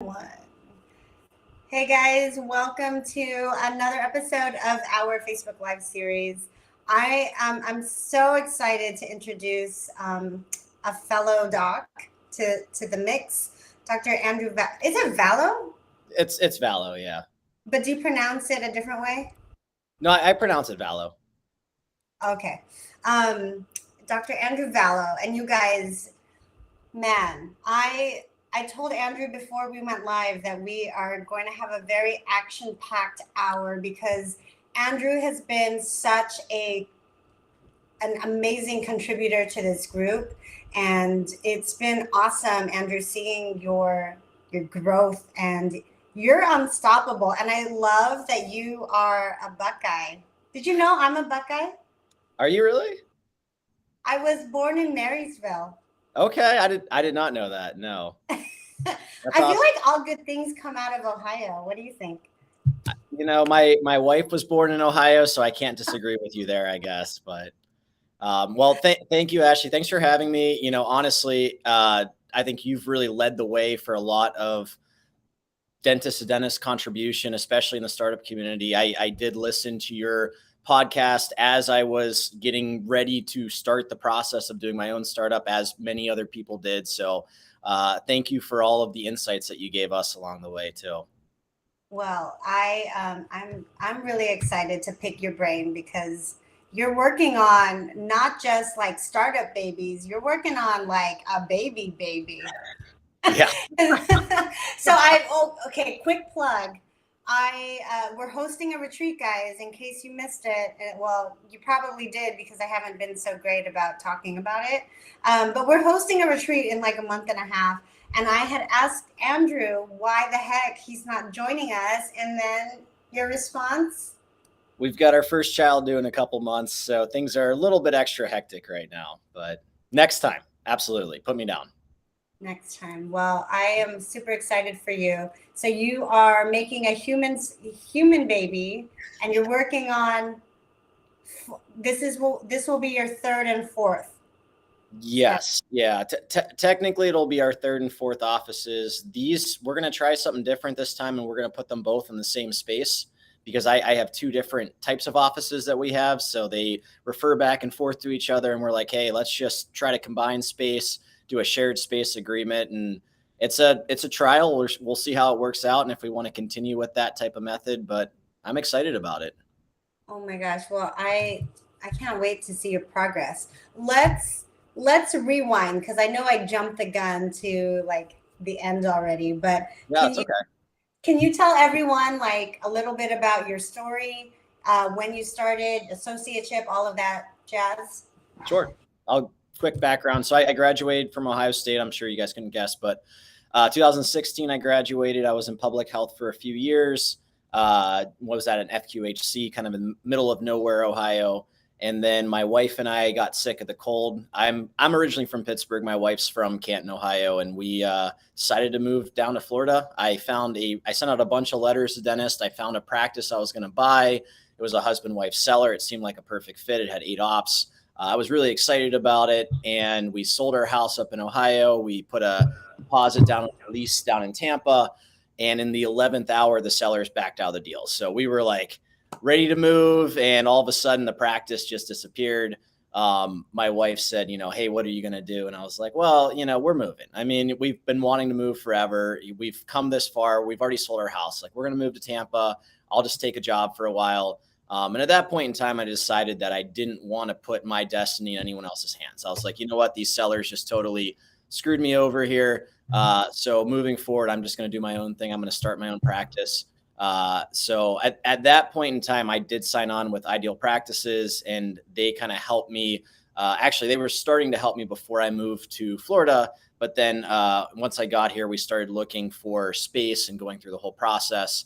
One. Hey guys, welcome to another episode of our Facebook Live series. I'm so excited to introduce a fellow doc to the mix, Dr. Andrew. Is it Vallo? It's Vallo, yeah. But do you pronounce it a different way? No, I pronounce it Vallo. Okay, um, Dr. Andrew Vallo, and you guys, man, I told Andrew before we went live that we are going to have a very action-packed hour because Andrew has been such a an amazing contributor to this group, and it's been awesome, Andrew, seeing your growth, and you're unstoppable. And I love that you are a Buckeye. Did you know I'm a Buckeye? Are you really? I was born in Marysville. Okay, I did not know that. No. That's I feel awesome. like all good things come out of Ohio. What do you think? My wife was born in Ohio, so I can't disagree with you there, I guess. But well, thank you, Ashley. Thanks for having me. Honestly, I think you've really led the way for a lot of dentist to dentist contribution, especially in the startup community. I did listen to your podcast as I was getting ready to start the process of doing my own startup, as many other people did. So thank you for all of the insights that you gave us along the way too. Well, I'm really excited to pick your brain because you're working on not just like startup babies, you're working on like a baby. Yeah. So okay, quick plug. We're hosting a retreat, guys, in case you missed it. Well, you probably did because I haven't been so great about talking about it. But we're hosting a retreat in like a month and a half. And I had asked Andrew why the heck he's not joining us. And then your response? We've got our first child due in a couple months, so things are a little bit extra hectic right now. But next time, absolutely, put me down. Next time. Well, I am super excited for you. So you are making a human baby, and you're working on this will be your third and fourth step. Yes, yeah. Technically, it'll be our third and fourth offices. These we're gonna try something different this time, and we're gonna put them both in the same space because I have two different types of offices that we have, so they refer back and forth to each other, and we're like, hey, let's just try to combine space, do a shared space agreement, and it's a trial. We'll see how it works out, and if we want to continue with that type of method. But I'm excited about it. Oh my gosh. Well, I can't wait to see your progress. Let's rewind because I know I jumped the gun to like the end already, but Yeah, can it's you okay. can you tell everyone like a little bit about your story, when you started, associateship, all of that jazz? Sure. I'll quick background. So I graduated from Ohio State. I'm sure you guys can guess, but 2016 I graduated. I was in public health for a few years. Was at an FQHC, kind of in the middle of nowhere, Ohio. And then my wife and I got sick of the cold. I'm originally from Pittsburgh. My wife's from Canton, Ohio, and we decided to move down to Florida. I sent out a bunch of letters to dentists. I found a practice I was going to buy. It was a husband-wife seller. It seemed like a perfect fit. It had 8 ops. I was really excited about it, and we sold our house up in Ohio. We put a deposit down on a lease down in Tampa, and in the 11th hour, the sellers backed out of the deal. So we were like ready to move, and all of a sudden, the practice just disappeared. My wife said, hey, what are you going to do? And I was like, well, we're moving. I mean, we've been wanting to move forever. We've come this far. We've already sold our house. Like, we're going to move to Tampa. I'll just take a job for a while. And at that point in time, I decided that I didn't want to put my destiny in anyone else's hands. I was like, you know what? These sellers just totally screwed me over here. So moving forward, I'm just going to do my own thing. I'm going to start my own practice. So at that point in time, I did sign on with Ideal Practices, and they kind of helped me. Actually, they were starting to help me before I moved to Florida. But then once I got here, we started looking for space and going through the whole process.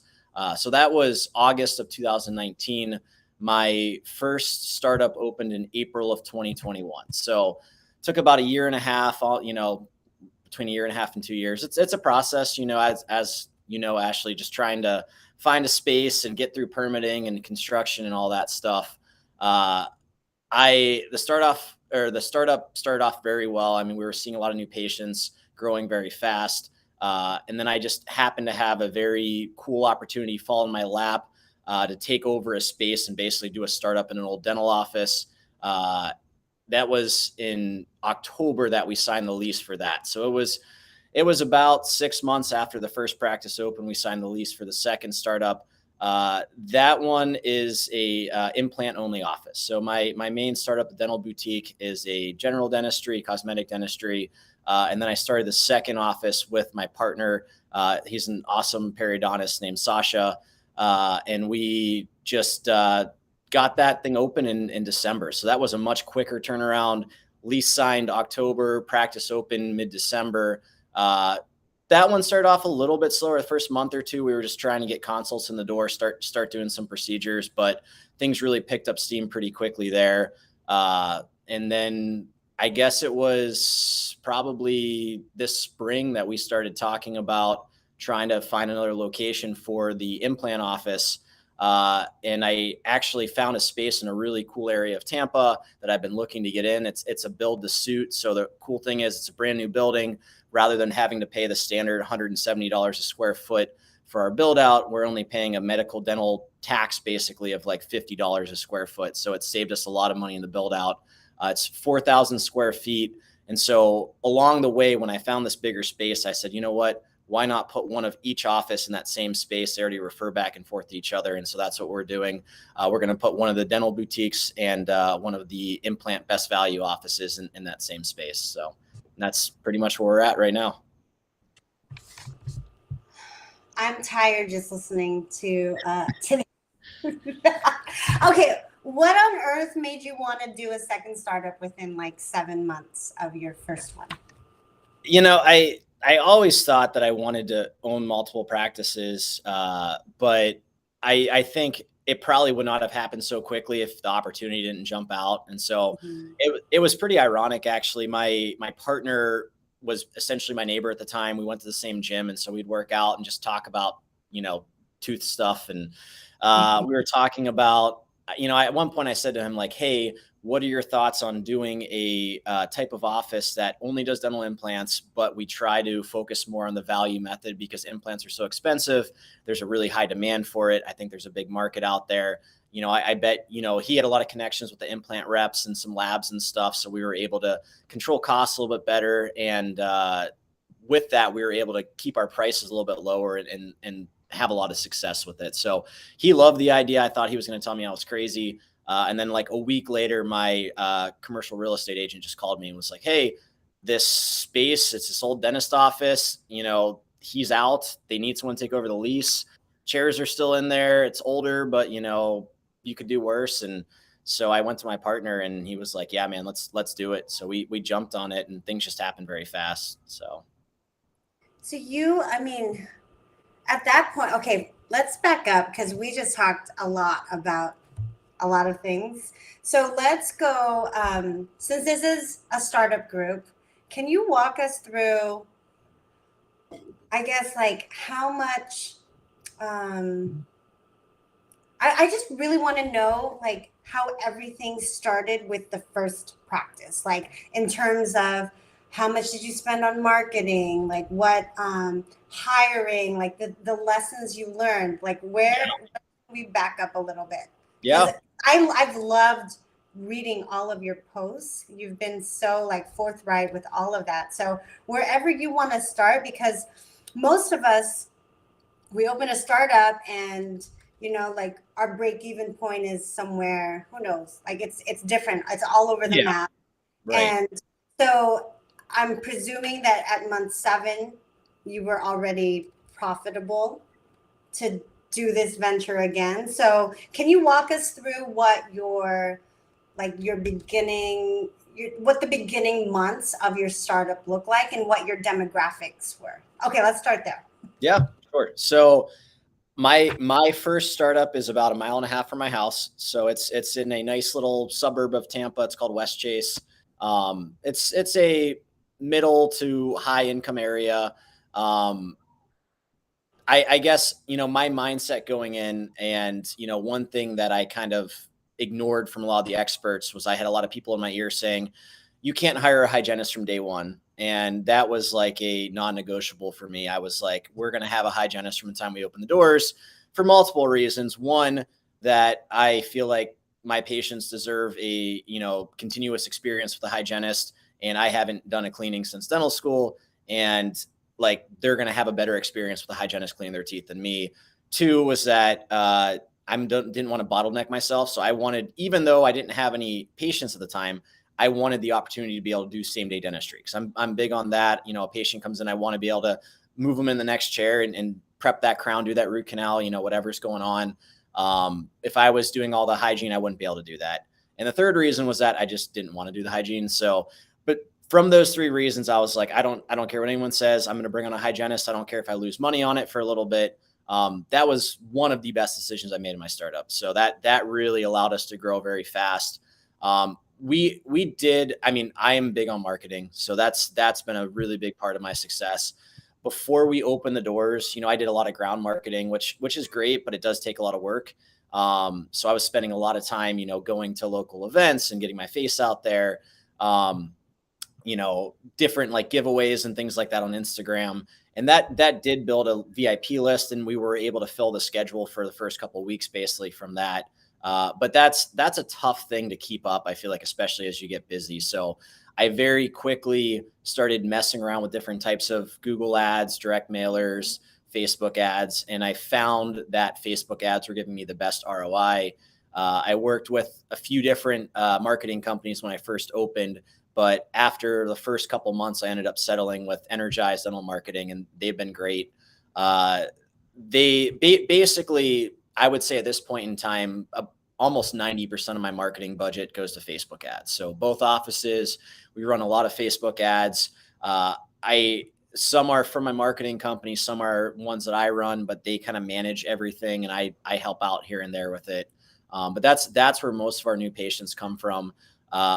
So that was August of 2019. My first startup opened in April of 2021. So it took about a year and a half, between a year and a half and 2 years. It's a process, as Ashley, just trying to find a space and get through permitting and construction and all that stuff. The startup started off very well. I mean, we were seeing a lot of new patients, growing very fast. And then I just happened to have a very cool opportunity fall in my lap to take over a space and basically do a startup in an old dental office. That was in October that we signed the lease for that. So it was about 6 months after the first practice opened, we signed the lease for the second startup. That one is a implant only office. So my main startup, the dental boutique, is a general dentistry, cosmetic dentistry. And then I started the second office with my partner. He's an awesome periodontist named Sasha. And we just got that thing open in December. So that was a much quicker turnaround. Lease signed October, practice open mid-December. That one started off a little bit slower. The first month or two, we were just trying to get consults in the door, start doing some procedures, but things really picked up steam pretty quickly there. And then I guess it was probably this spring that we started talking about trying to find another location for the implant office. And I actually found a space in a really cool area of Tampa that I've been looking to get in. It's a build to suit. So the cool thing is it's a brand new building. Rather than having to pay the standard $170 a square foot for our build out, we're only paying a medical dental tax basically of like $50 a square foot. So it saved us a lot of money in the build out. It's 4,000 square feet. And so along the way, when I found this bigger space, I said, you know what? Why not put one of each office in that same space? They already refer back and forth to each other. And so that's what we're doing. We're going to put one of the dental boutiques and one of the implant best value offices in that same space. So that's pretty much where we're at right now. I'm tired just listening to Okay, what on earth made you want to do a second startup within like 7 months of your first one? You know, I always thought that I wanted to own multiple practices, but I think it probably would not have happened so quickly if the opportunity didn't jump out. And so it was pretty ironic, actually. My partner was essentially my neighbor at the time. We went to the same gym, and so we'd work out and just talk about, tooth stuff. And we were talking about, at one point I said to him, like, hey, what are your thoughts on doing a type of office that only does dental implants, but we try to focus more on the value method because implants are so expensive. There's a really high demand for it. I think there's a big market out there. I bet, he had a lot of connections with the implant reps and some labs and stuff. So we were able to control costs a little bit better. And with that, we were able to keep our prices a little bit lower and have a lot of success with it. So he loved the idea. I thought he was going to tell me I was crazy. And then like a week later, my commercial real estate agent just called me and was like, hey, this space, it's this old dentist office, he's out. They need someone to take over the lease. Chairs are still in there. It's older, but you could do worse. And so I went to my partner and he was like, yeah, man, let's do it. So we jumped on it and things just happened very fast. So at that point, okay, let's back up because we just talked a lot about a lot of things. So let's go, since this is a startup group, can you walk us through, I guess, like how much, I just really want to know like how everything started with the first practice, like in terms of how much did you spend on marketing, like what hiring, like the lessons you learned, like where we back up a little bit. Yeah. I've loved reading all of your posts. You've been so like forthright with all of that. So wherever you want to start, because most of us, we open a startup and like our break-even point is somewhere, who knows, like it's different. It's all over the map. Right. And so I'm presuming that at month 7, you were already profitable to do this venture again. So can you walk us through what what the beginning months of your startup look like and what your demographics were? Okay, let's start there. Yeah, sure. So my first startup is about 1.5 miles from my house. So it's in a nice little suburb of Tampa. It's called West Chase. It's a middle to high income area. I guess, my mindset going in and, one thing that I kind of ignored from a lot of the experts was I had a lot of people in my ear saying, you can't hire a hygienist from day one. And that was like a non-negotiable for me. I was like, we're going to have a hygienist from the time we open the doors for multiple reasons. One, that I feel like my patients deserve a, continuous experience with a hygienist, and I haven't done a cleaning since dental school. And like, they're going to have a better experience with a hygienist cleaning their teeth than me. Two was that, I didn't want to bottleneck myself. So I wanted, even though I didn't have any patients at the time, I wanted the opportunity to be able to do same day dentistry, because I'm big on that. A patient comes in, I want to be able to move them in the next chair and prep that crown, do that root canal, whatever's going on. If I was doing all the hygiene, I wouldn't be able to do that. And the third reason was that I just didn't want to do the hygiene. So, but from those three reasons, I was like, I don't care what anyone says. I'm going to bring on a hygienist. I don't care if I lose money on it for a little bit. That was one of the best decisions I made in my startup. So that really allowed us to grow very fast. We did, I mean, I am big on marketing. So that's been a really big part of my success. Before we opened the doors, I did a lot of ground marketing, which is great, but it does take a lot of work. So I was spending a lot of time, going to local events and getting my face out there. Different like giveaways and things like that on Instagram. And that did build a VIP list, and we were able to fill the schedule for the first couple of weeks basically from that. But that's a tough thing to keep up, I feel like, especially as you get busy. So I very quickly started messing around with different types of Google ads, direct mailers, Facebook ads, and I found that Facebook ads were giving me the best ROI. I worked with a few different marketing companies when I first opened, but after the first couple months, I ended up settling with Energize Dental Marketing, and they've been great. Basically, I would say at this point in time, almost 90% of my marketing budget goes to Facebook ads. So both offices, we run a lot of Facebook ads. Some are from my marketing company, some are ones that I run, but they kind of manage everything, and I help out here and there with it. But that's where most of our new patients come from.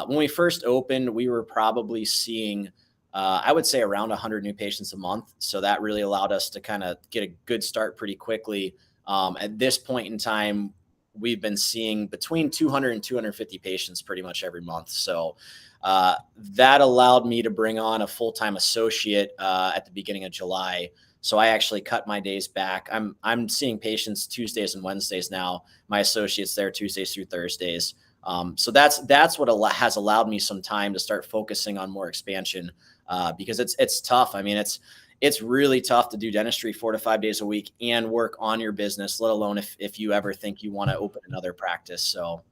When we first opened, we were probably seeing, I would say, around 100 new patients a month. So that really allowed us to kind of get a good start pretty quickly. At this point in time, we've been seeing between 200 and 250 patients pretty much every month. So that allowed me to bring on a full-time associate at the beginning of July. So I actually cut my days back. I'm seeing patients Tuesdays and Wednesdays now. My associate's there Tuesdays through Thursdays. So that's what has allowed me some time to start focusing on more expansion, because it's tough. I mean, it's really tough to do dentistry 4 to 5 days a week and work on your business, let alone if you ever think you want to open another practice. So,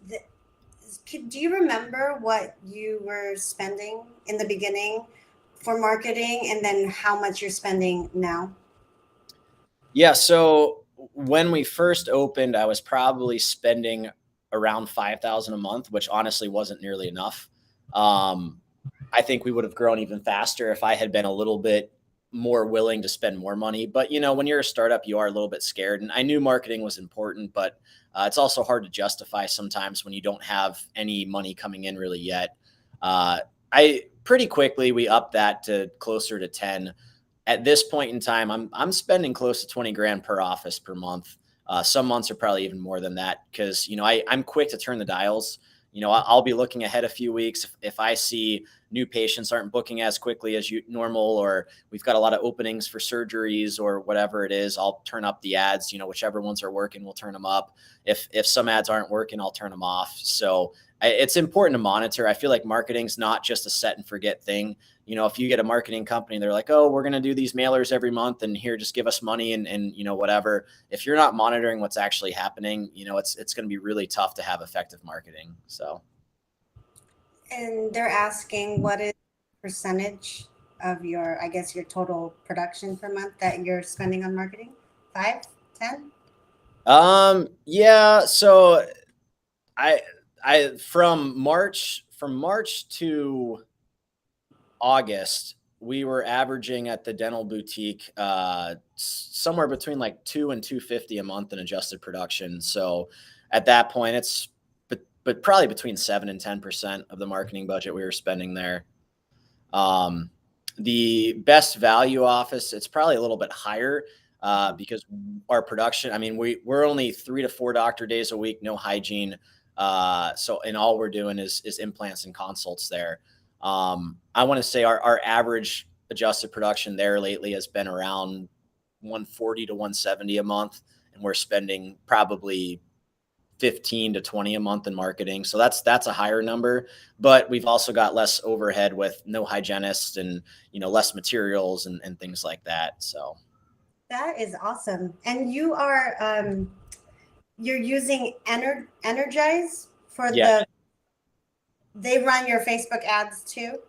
do you remember what you were spending in the beginning for marketing, and then how much you're spending now? Yeah. So when we first opened, I was probably spending around $5,000 a month, which honestly wasn't nearly enough. I think we would have grown even faster if I had been a little bit more willing to spend more money. But when you're a startup, you are a little bit scared. And I knew marketing was important, but it's also hard to justify sometimes when you don't have any money coming in really yet. I pretty quickly we upped that to closer to 10. At this point in time, I'm spending close to 20 grand per office per month. Some months are probably even more than that, because I'm quick to turn the dials. I'll be looking ahead a few weeks. If I see new patients aren't booking as quickly as normal, or we've got a lot of openings for surgeries or whatever it is, I'll turn up the ads. Whichever ones are working, we'll turn them up. If some ads aren't working, I'll turn them off. So it's important to monitor. I feel like marketing's not just a set and forget thing. If you get a marketing company, they're like, oh, we're going to do these mailers every month, and here, just give us money and whatever. If you're not monitoring what's actually happening, it's going to be really tough to have effective marketing. So. And they're asking, what is the percentage of your, I guess, your total production per month that you're spending on marketing? 5, 10? Yeah. So I from March to August, we were averaging at the dental boutique somewhere between like 2 and 250 a month in adjusted production. So at that point, it's but probably between 7 and 10% of the marketing budget we were spending there. The best value office, it's probably a little bit higher because our production, I mean, we're only 3 to 4 doctor days a week, no hygiene. And all we're doing is implants and consults there. I want to say our average adjusted production there lately has been around 140 to 170 a month, and we're spending probably 15 to 20 a month in marketing. So that's a higher number, but we've also got less overhead with no hygienists and, less materials and things like that. So That is awesome. And you're using Energize for yeah. they run your Facebook ads too?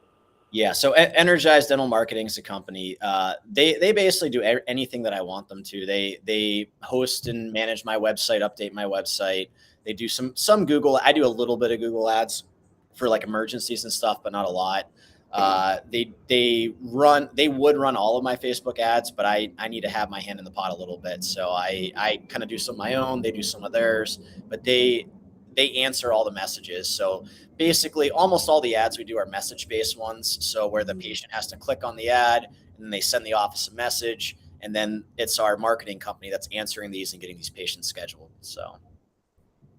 Yeah. So Energize Dental Marketing is a company. They basically do anything that I want them to. They host and manage my website, update my website. They do some Google. I do a little bit of Google ads for like emergencies and stuff, but not a lot. They would run all of my Facebook ads, but I need to have my hand in the pot a little bit. So I kind of do some of my own. They do some of theirs, but they answer all the messages. So basically almost all the ads we do are message based ones. So where the patient has to click on the ad and then they send the office a message, and then it's our marketing company that's answering these and getting these patients scheduled. So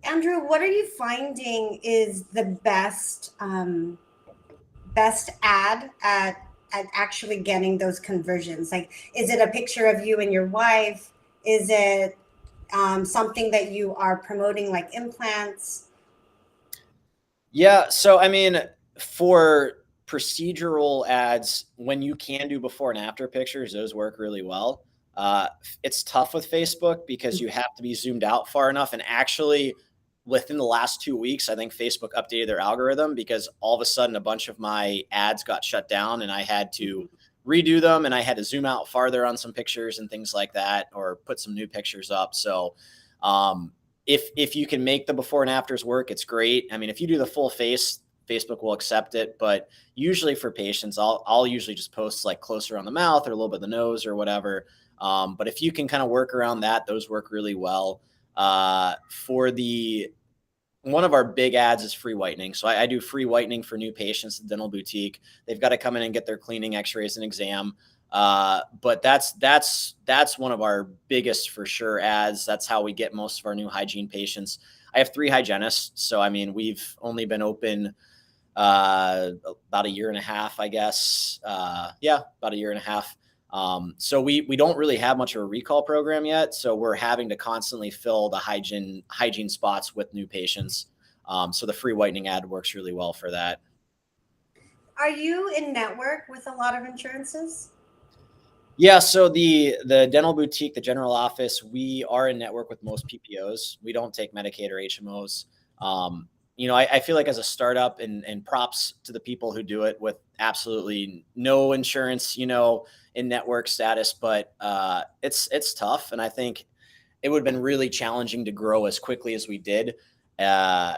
Andrew, what are you finding is the best ad at actually getting those conversions? Like, is it a picture of you and your wife? Is it something that you are promoting, like implants? yeah, so I mean, for procedural ads, when you can do before and after pictures, those work really well. It's tough with Facebook because you have to be zoomed out far enough. And actually, within the last 2 weeks, I think Facebook updated their algorithm because all of a sudden a bunch of my ads got shut down and I had to redo them, and I had to zoom out farther on some pictures and things like that, or put some new pictures up. So, um, if you can make the before and afters work, it's great. I mean, if you do the full face, Facebook will accept it, but usually for patients, I'll usually just post like closer on the mouth or a little bit of the nose or whatever. But if you can kind of work around that, those work really well. For the One of our big ads is free whitening. So I do free whitening for new patients at Dental Boutique. They've got to come in and get their cleaning, X-rays, and exam. But that's one of our biggest for sure ads. That's how we get most of our new hygiene patients. I have 3 hygienists, so I mean we've only been open about a year and a half, I guess. Yeah, about a year and a half. So we don't really have much of a recall program yet. So we're having to constantly fill the hygiene spots with new patients. So the free whitening ad works really well for that. Are you in network with a lot of insurances? Yeah, so the Dental Boutique, the general office, we are in network with most PPOs. We don't take Medicaid or HMOs. I feel like as a startup, and props to the people who do it with absolutely no insurance, in network status, but it's tough, and I think it would have been really challenging to grow as quickly as we did uh,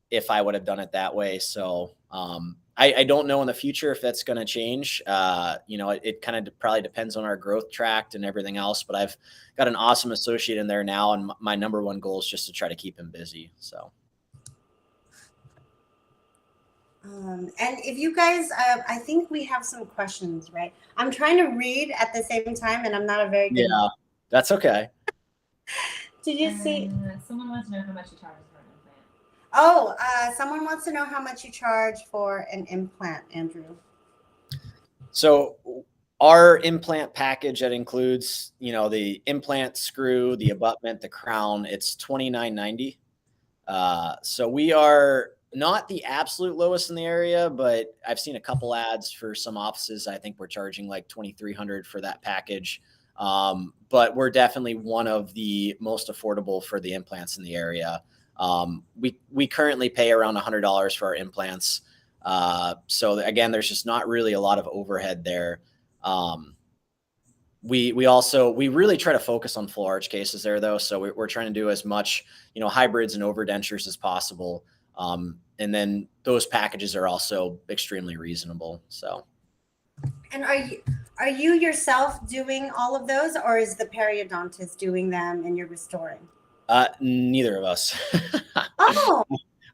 if I would have done it that way. So I don't know in the future if that's going to change. It kind of probably depends on our growth tract and everything else, but I've got an awesome associate in there now, and my number one goal is just to try to keep him busy. So. And if you guys, I think we have some questions, right? I'm trying to read at the same time, and I'm not a very good. Yeah, that's okay. Did you see? Someone wants to know how much you charge for an implant. Oh, someone wants to know how much you charge for an implant, Andrew. So our implant package that includes, the implant screw, the abutment, the crown, it's $29.90. So we are not the absolute lowest in the area, but I've seen a couple ads for some offices. I think we're charging like $2,300 for that package. But we're definitely one of the most affordable for the implants in the area. We currently pay around $100 for our implants. So again, there's just not really a lot of overhead there. We really try to focus on full arch cases there though. So we're trying to do as much, hybrids and overdentures as possible. And then those packages are also extremely reasonable. So. And are you yourself doing all of those, or is the periodontist doing them and you're restoring? Neither of us. Oh.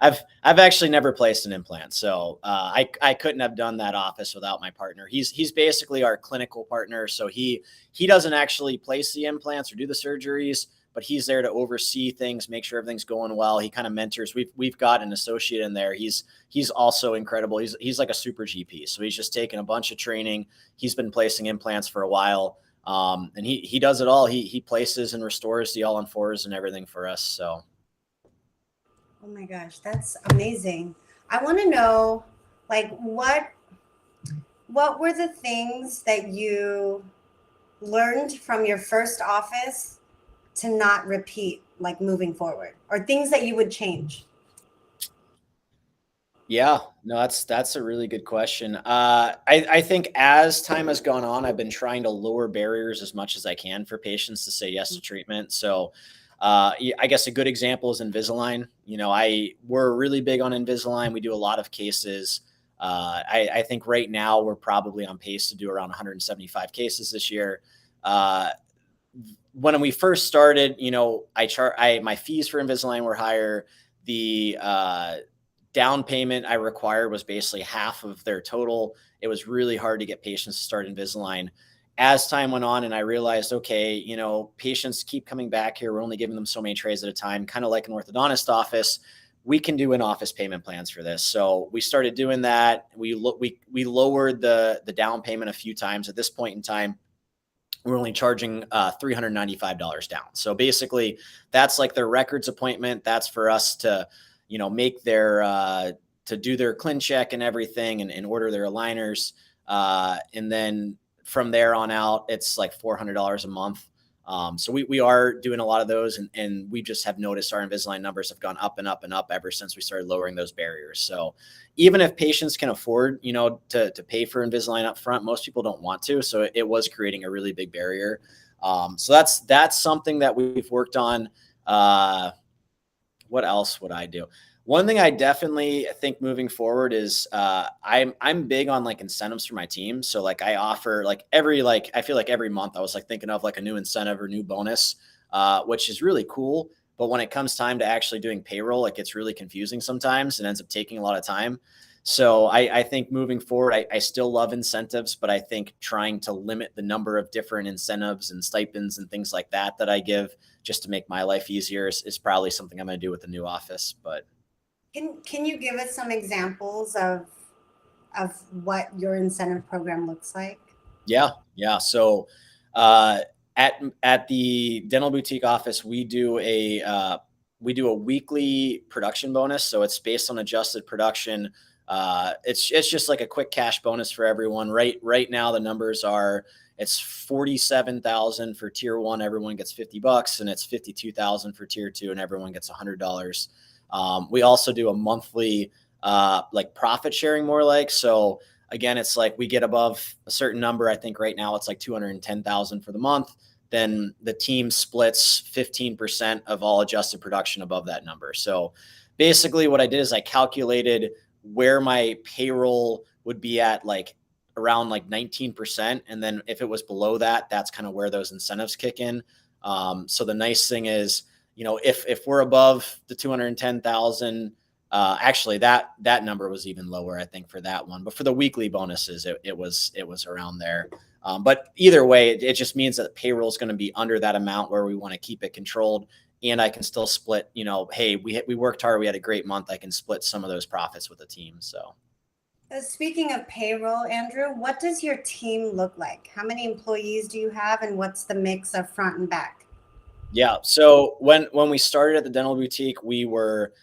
I've actually never placed an implant, so I couldn't have done that office without my partner. He's basically our clinical partner, so he doesn't actually place the implants or do the surgeries, but he's there to oversee things, make sure everything's going well. He kind of mentors. We've got an associate in there. He's also incredible. He's like a super GP. So he's just taken a bunch of training. He's been placing implants for a while. And he does it all. He places and restores the all-on-4s and everything for us. So. Oh my gosh, that's amazing. I want to know, like, what were the things that you learned from your first office to not repeat, like moving forward, or things that you would change? Yeah, no, that's a really good question. I think as time has gone on, I've been trying to lower barriers as much as I can for patients to say yes to treatment. So, I guess a good example is Invisalign. We're really big on Invisalign. We do a lot of cases. I think right now we're probably on pace to do around 175 cases this year. When we first started, my fees for Invisalign were higher. The down payment I required was basically half of their total. It was really hard to get patients to start Invisalign. As time went on and I realized, okay, patients keep coming back here. We're only giving them so many trays at a time, kind of like an orthodontist office. We can do in-office payment plans for this. So we started doing that. We lowered the down payment a few times. At this point in time, we're only charging $395 down. So basically that's like their records appointment. That's for us to, make their, to do their clean check and everything and order their aligners. And then from there on out, it's like $400 a month. So we are doing a lot of those and we just have noticed our Invisalign numbers have gone up and up and up ever since we started lowering those barriers. So even if patients can afford, to pay for Invisalign up front, most people don't want to. So it was creating a really big barrier. So that's something that we've worked on. What else would I do? One thing I definitely think moving forward is I'm big on like incentives for my team. So like I offer I feel like every month I was like thinking of like a new incentive or new bonus, which is really cool. But when it comes time to actually doing payroll, it gets really confusing sometimes and ends up taking a lot of time. So I think moving forward, I still love incentives, but I think trying to limit the number of different incentives and stipends and things like that I give just to make my life easier is probably something I'm going to do with the new office. But Can you give us some examples of what your incentive program looks like? Yeah. So at the dental boutique office, we do a weekly production bonus. So it's based on adjusted production. It's just like a quick cash bonus for everyone. Right now, the numbers are it's 47,000 for tier 1. Everyone gets $50, and it's 52,000 for tier 2, and everyone gets $100. We also do a monthly like profit sharing, more like. So again, it's like we get above a certain number. I think right now it's like 210,000 for the month. Then the team splits 15% of all adjusted production above that number. So basically what I did is I calculated where my payroll would be at like around like 19%. And then if it was below that, that's kind of where those incentives kick in. So the nice thing is, if we're above the 210,000, actually that number was even lower, I think, for that one, but for the weekly bonuses, it was around there. But either way, it just means that payroll is going to be under that amount where we want to keep it controlled. And I can still split, hey, we worked hard. We had a great month. I can split some of those profits with the team. So. Speaking of payroll, Andrew, what does your team look like? How many employees do you have, and what's the mix of front and back? Yeah. So when we started at the dental boutique, we were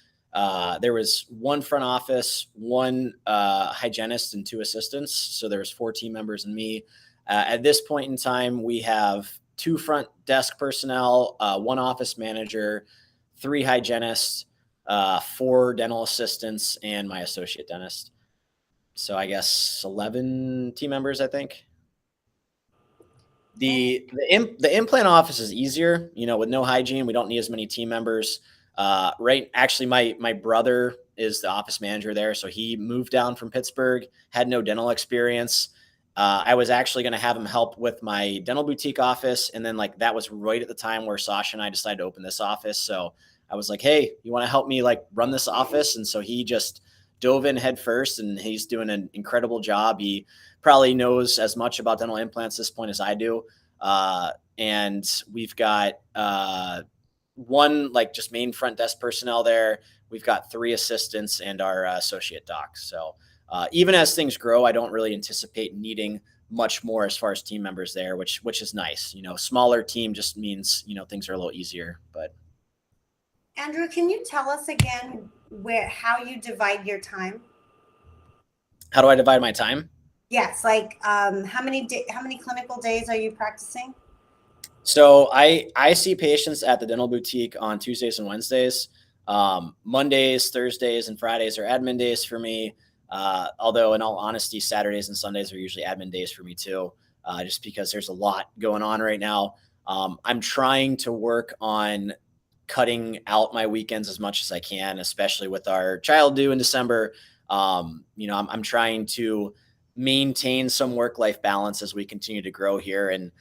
there was one front office, one hygienist, and 2 assistants. So there was 4 team members and me. At this point in time, we have 2 front desk personnel, 1 office manager, 3 hygienists, 4 dental assistants, and my associate dentist. So I guess 11 team members, I think. The implant office is easier, with no hygiene. We don't need as many team members. Right. Actually, my brother is the office manager there. So he moved down from Pittsburgh, had no dental experience. I was actually going to have him help with my dental boutique office. And then that was right at the time where Sasha and I decided to open this office. So I was like, hey, you want to help me run this office? And so he just dove in head first, and he's doing an incredible job. He probably knows as much about dental implants at this point as I do. And we've got, one like just main front desk personnel there. We've got 3 assistants and our associate docs. So even as things grow, I don't really anticipate needing much more as far as team members there, which is nice. Smaller team just means things are a little easier. But Andrew, can you tell us again how you divide your time? how do I divide my time? Yes, like how many clinical days are you practicing? So I see patients at the dental boutique on Tuesdays and Wednesdays. Mondays, Thursdays, and Fridays are admin days for me. Although in all honesty, Saturdays and Sundays are usually admin days for me too, just because there's a lot going on right now. I'm trying to work on cutting out my weekends as much as I can, especially with our child due in December. I'm trying to maintain some work-life balance as we continue to grow here. And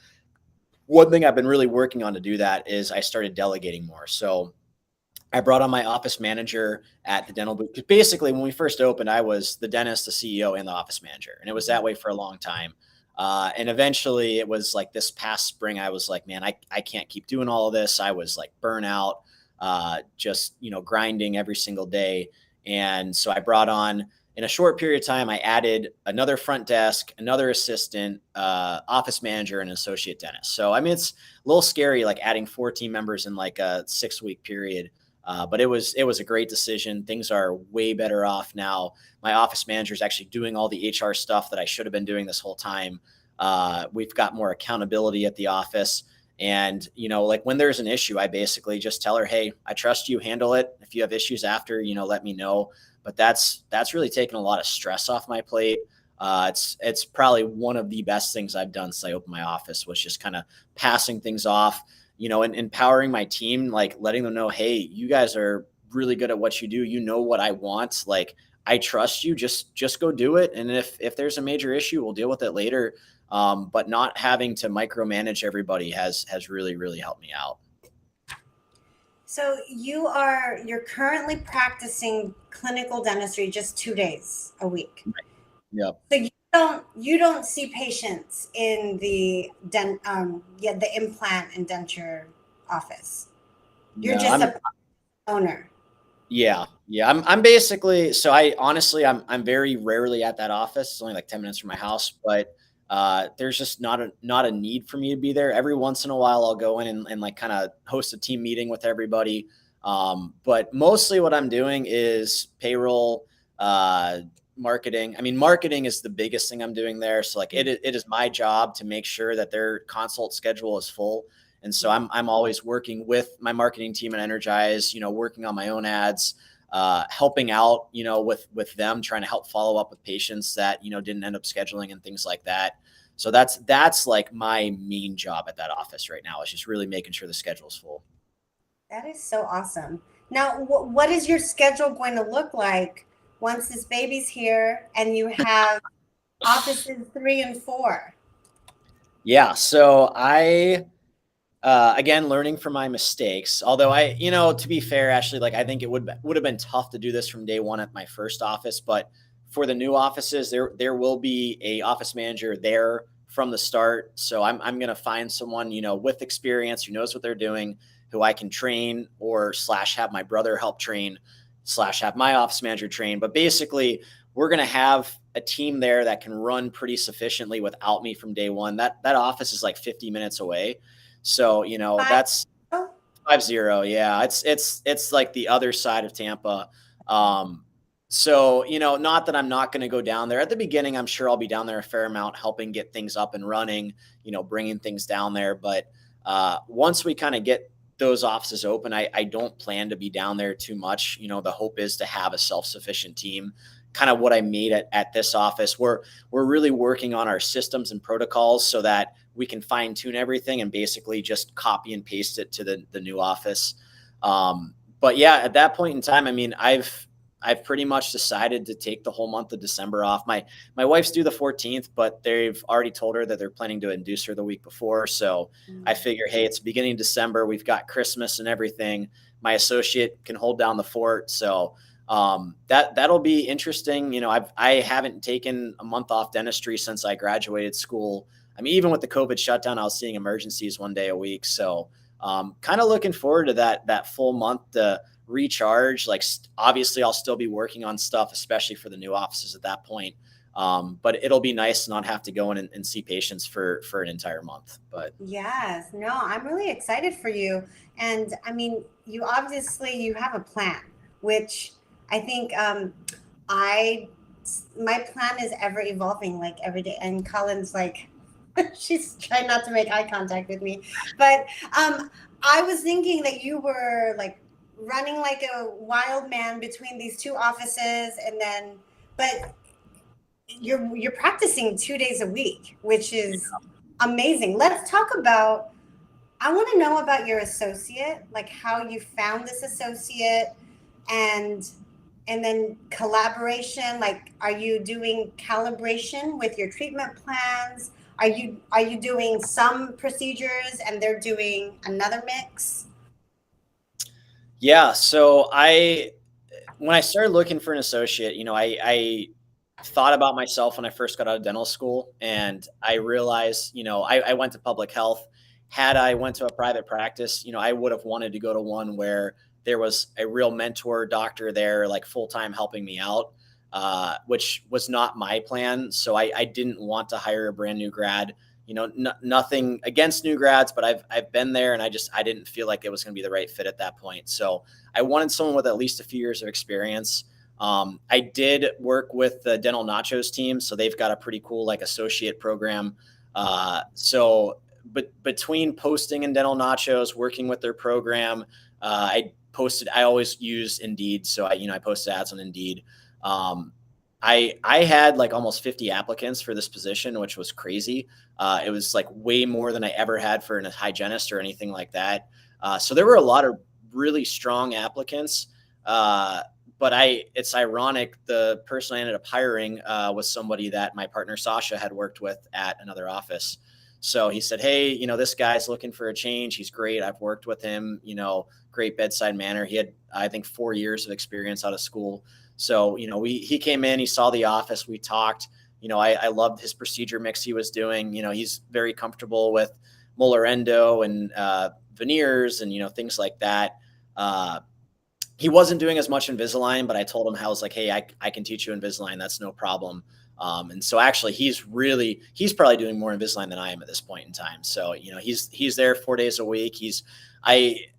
one thing I've been really working on to do that is I started delegating more. So I brought on my office manager at the dental booth. Basically, when we first opened, I was the dentist, the CEO, and the office manager. And it was that way for a long time. And eventually it was like this past spring, I was like, man, I can't keep doing all of this. I was like burnout, just, grinding every single day. And so I brought on, in a short period of time, I added another front desk, another assistant, office manager, and an associate dentist. So, I mean, it's a little scary, like adding 4 team members in like a 6-week period. But it was a great decision. Things are way better off now. My office manager is actually doing all the HR stuff that I should have been doing this whole time. We've got more accountability at the office. And, like when there's an issue, I basically just tell her, hey, I trust you, handle it. If you have issues after, let me know. But that's really taken a lot of stress off my plate. It's probably one of the best things I've done since I opened my office, was just kind of passing things off, and empowering my team, like letting them know, hey, you guys are really good at what you do. You know what I want. Like, I trust you. Just go do it. And if there's a major issue, we'll deal with it later. But not having to micromanage everybody has really, really helped me out. So you're currently practicing clinical dentistry just 2 days a week. Yep. So you don't see patients in the the implant and denture office. You're just a owner. Yeah. I'm basically, so I'm very rarely at that office. It's only like 10 minutes from my house, but there's just not a need for me to be there. Every once in a while, I'll go in and like kind of host a team meeting with everybody. But mostly what I'm doing is payroll, marketing. I mean, marketing is the biggest thing I'm doing there. So like it is my job to make sure that their consult schedule is full. And so I'm always working with my marketing team at Energize, working on my own ads, helping out, with them, trying to help follow up with patients that, didn't end up scheduling and things like that. So that's like my main job at that office right now, is just really making sure the schedule is full. That is so awesome. Now, what is your schedule going to look like once this baby's here and you have offices 3 and 4? Yeah. So again, learning from my mistakes, although to be fair, Ashley, like I think it would have been tough to do this from day one at my first office, but for the new offices, there will be a office manager there from the start. So I'm going to find someone, with experience, who knows what they're doing, who I can train or / have my brother help train / have my office manager train. But basically, we're going to have a team there that can run pretty sufficiently without me from day one. That office is like 50 minutes away. So, that's 50. Yeah. It's like the other side of Tampa. So, not that I'm not going to go down there at the beginning. I'm sure I'll be down there a fair amount, helping get things up and running, bringing things down there. But once we kind of get those offices open, I don't plan to be down there too much. The hope is to have a self-sufficient team, kind of what I made at this office. We're really working on our systems and protocols so that we can fine tune everything and basically just copy and paste it to the new office. But yeah, at that point in time, I mean, I've pretty much decided to take the whole month of December off. My wife's due the 14th, but they've already told her that they're planning to induce her the week before. So I figure, hey, it's the beginning of December. We've got Christmas and everything. My associate can hold down the fort. So that'll be interesting. I haven't taken a month off dentistry since I graduated school. I mean, even with the COVID shutdown, I was seeing emergencies 1 day a week. So kind of looking forward to that full month to recharge. Like obviously I'll still be working on stuff, especially for the new offices at that point. But it'll be nice to not have to go in and see patients for an entire month. But Yes, no, I'm really excited for you. And I mean, you have a plan, which I think I my plan is ever evolving, like every day. And Colin's like, she's trying not to make eye contact with me, but I was thinking that you were like running like a wild man between these two offices, and then, but you're practicing 2 days a week, which is amazing. Let's talk about. I want to know about your associate, like how you found this associate, and and then collaboration. Like, are you doing calibration with your treatment plans? Are you doing some procedures and they're doing another mix? yeah, so when I started looking for an associate, I thought about myself when I first got out of dental school, and I realized, I went to public health. Had I went to a private practice, I would have wanted to go to one where there was a real mentor doctor there, like full time helping me out, which was not my plan. So I didn't want to hire a brand new grad. Nothing against new grads, but I've been there, and I didn't feel like it was going to be the right fit at that point. So I wanted someone with at least a few years of experience. I did work with the Dental Nachos team, so they've got a pretty cool like associate program. But between posting and Dental Nachos, working with their program, I always use Indeed, so I posted ads on Indeed. I had like almost 50 applicants for this position, which was crazy. It was like way more than I ever had for a hygienist or anything like that. So there were a lot of really strong applicants. But it's ironic. The person I ended up hiring was somebody that my partner Sasha had worked with at another office. So he said, "Hey, this guy's looking for a change. He's great. I've worked with him. Great bedside manner. He had, I think, 4 years of experience out of school. So, he came in, he saw the office, we talked. I loved his procedure mix he was doing. He's very comfortable with molar endo and veneers and things like that. He wasn't doing as much Invisalign, but I told him, I was like, hey, I can teach you Invisalign. That's no problem. And so actually he's probably doing more Invisalign than I am at this point in time. So, he's there 4 days a week.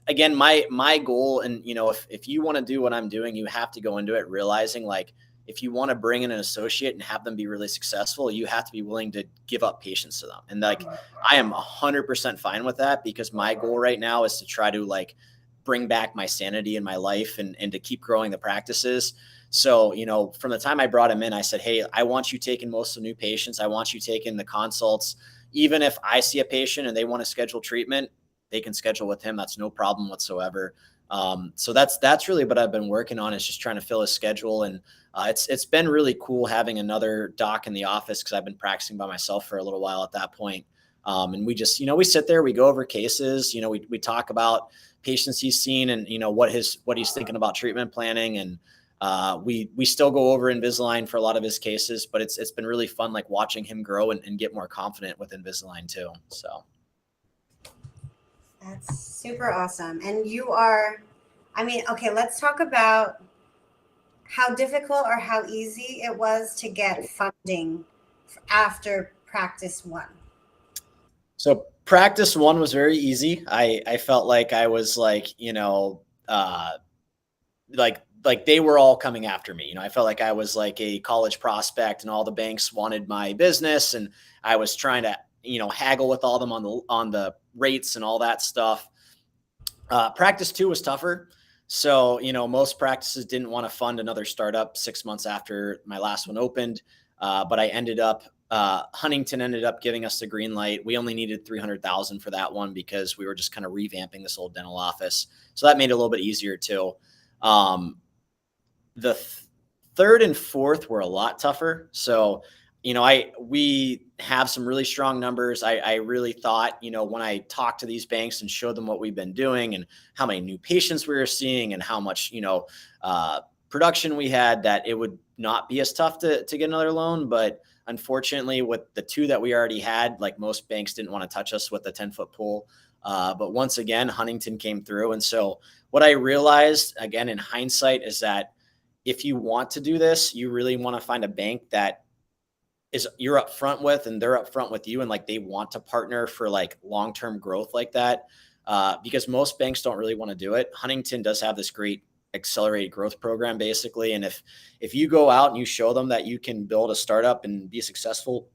Again, my goal, and if you want to do what I'm doing, you have to go into it realizing like, if you want to bring in an associate and have them be really successful, you have to be willing to give up patience to them. And like, I am 100% fine with that, because my goal right now is to try to like bring back my sanity in my life and to keep growing the practices. So, from the time I brought him in, I said, hey, I want you taking most of the new patients. I want you taking the consults. Even if I see a patient and they want to schedule treatment, they can schedule with him. That's no problem whatsoever. So that's really what I've been working on, is just trying to fill his schedule. And it's been really cool having another doc in the office, because I've been practicing by myself for a little while at that point. And we just, we sit there, we go over cases, we talk about patients he's seen, and, what he's thinking about treatment planning. And we still go over Invisalign for a lot of his cases, but it's been really fun, like watching him grow and get more confident with Invisalign too. So. That's super awesome. And okay, let's talk about how difficult or how easy it was to get funding after practice one. So practice one was very easy. I felt like I was like, like they were all coming after me. I felt like I was like a college prospect, and all the banks wanted my business, and I was trying to, haggle with all them on the rates and all that stuff. Practice two was tougher. So, most practices didn't want to fund another startup 6 months after my last one opened. But I ended up, Huntington ended up giving us the green light. We only needed 300,000 for that one, because we were just kind of revamping this old dental office. So that made it a little bit easier too. The third and fourth were a lot tougher. So, we have some really strong numbers. I really thought, when I talked to these banks and showed them what we've been doing and how many new patients we were seeing and how much, production we had, that it would not be as tough to get another loan. But unfortunately, with the 2 that we already had, like most banks didn't want to touch us with the 10-foot pool. But once again, Huntington came through. And so what I realized, again, in hindsight, is that if you want to do this, you really want to find a bank that is you're up front with and they're up front with you, and like they want to partner for like long-term growth like that. Because most banks don't really want to do it. Huntington does have this great accelerated growth program basically. And if you go out and you show them that you can build a startup and be successful,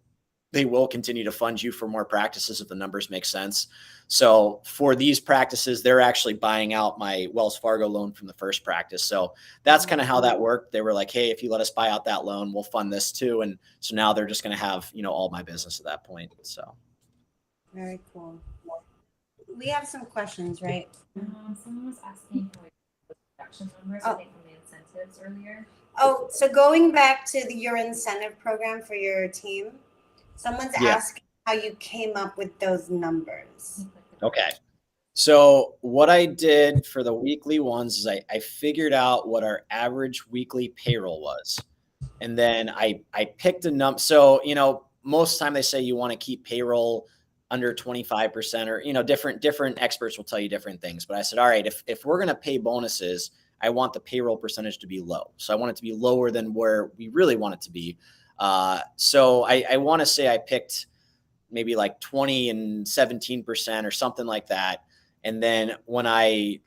they will continue to fund you for more practices if the numbers make sense. So for these practices, they're actually buying out my Wells Fargo loan from the first practice. So that's kind of how that worked. They were like, hey, if you let us buy out that loan, we'll fund this too. And so now they're just going to have, all my business at that point. So. Very cool. We have some questions, right? Someone was asking for production numbers, I think from the incentives earlier. Oh, so going back to your incentive program for your team, someone's asking how you came up with those numbers. Okay. So what I did for the weekly ones is I figured out what our average weekly payroll was. And then I picked a number. So, most of the time they say you want to keep payroll under 25% or, different experts will tell you different things. But I said, all right, if we're going to pay bonuses, I want the payroll percentage to be low. So I want it to be lower than where we really want it to be. So I want to say I picked maybe like 20 and 17% or something like that. And then when I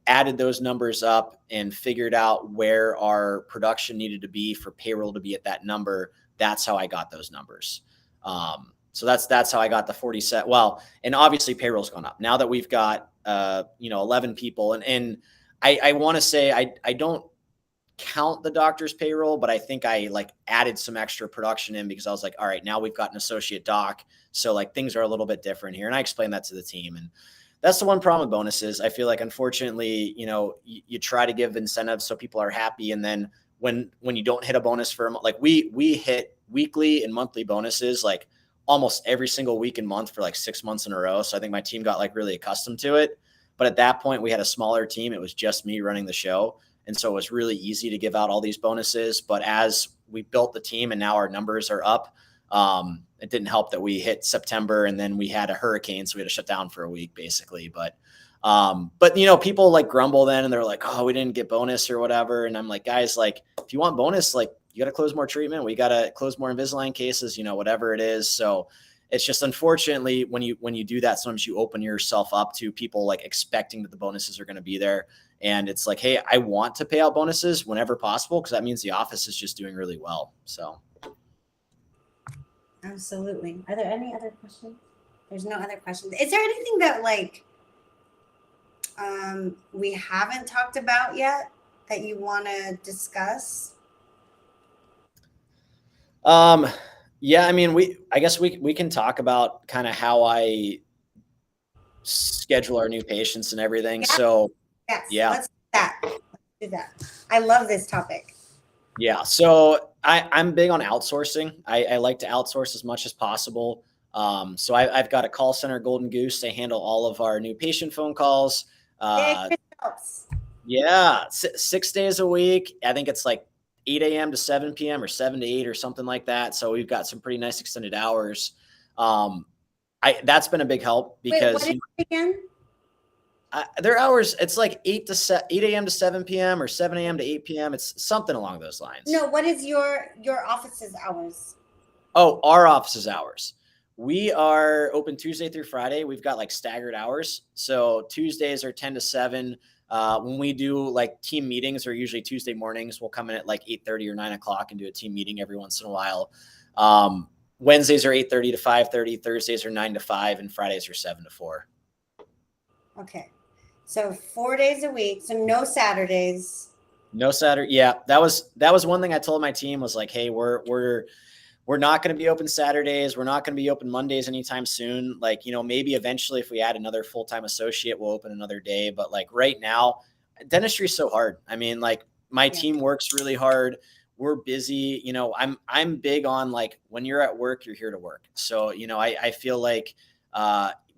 added those numbers up and figured out where our production needed to be for payroll to be at that number, that's how I got those numbers. So that's how I got the 47. Well, and obviously payroll's gone up now that we've got, 11 people. And I want to say, I don't count the doctor's payroll, but I think I added some extra production in because I was like, all right, now we've got an associate doc. So things are a little bit different here. And I explained that to the team. And that's the one problem with bonuses. I feel like, unfortunately, you try to give incentives so people are happy. And then when you don't hit a bonus for we hit weekly and monthly bonuses, almost every single week and month for 6 months in a row. So I think my team got really accustomed to it. But at that point we had a smaller team. It was just me running the show. And so it was really easy to give out all these bonuses. But as we built the team and now our numbers are up, it didn't help that we hit September and then we had a hurricane. So we had to shut down for a week basically. But people grumble then and they're like, oh, we didn't get bonus or whatever. And I'm like, guys, if you want bonus, you got to close more treatment. We got to close more Invisalign cases, whatever it is. So it's just, unfortunately, when you do that, sometimes you open yourself up to people expecting that the bonuses are going to be there. And it's like, hey, I want to pay out bonuses whenever possible, because that means the office is just doing really well. So. Absolutely. Are there any other questions? There's no other questions. Is there anything that we haven't talked about yet that you want to discuss? Yeah, I mean, I guess we can talk about kind of how I schedule our new patients and everything. Yeah. So yes, let's do that. I love this topic. Yeah. So I'm big on outsourcing. I like to outsource as much as possible. So I've got a call center, Golden Goose. They handle all of our new patient phone calls. Yeah. 6 days a week. I think it's 8 a.m. to 7 p.m. or 7 to 8 or something like that. So we've got some pretty nice extended hours. That's been a big help because what is it again? Their hours, it's 8 a.m. to 7 p.m. or 7 a.m. to 8 p.m. It's something along those lines. No, what is your office's hours? Oh, our office's hours. We are open Tuesday through Friday. We've got staggered hours. So Tuesdays are 10 to 7. When we do team meetings, or usually Tuesday mornings, we'll come in at 8:30 or 9 o'clock and do a team meeting every once in a while. Wednesdays are 8:30 to 5:30. Thursdays are 9 to 5, and Fridays are 7 to 4. Okay. So 4 days a week. So no Saturdays. No Saturday. Yeah. That was one thing I told my team was hey, we're not going to be open Saturdays. We're not going to be open Mondays anytime soon. Maybe eventually if we add another full-time associate, we'll open another day. But right now, dentistry is so hard. I mean, my team works really hard. We're busy. I'm big on when you're at work, you're here to work. So, I feel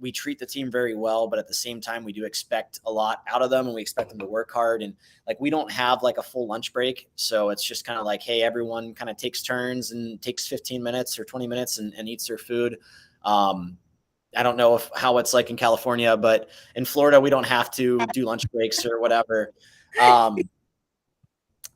We treat the team very well, but at the same time, we do expect a lot out of them, and we expect them to work hard. And like, we don't have like a full lunch break. So it's just kind of like, hey, everyone kind of takes turns and takes 15 minutes or 20 minutes and eats their food. I don't know how it's like in California, but in Florida, we don't have to do lunch breaks or whatever,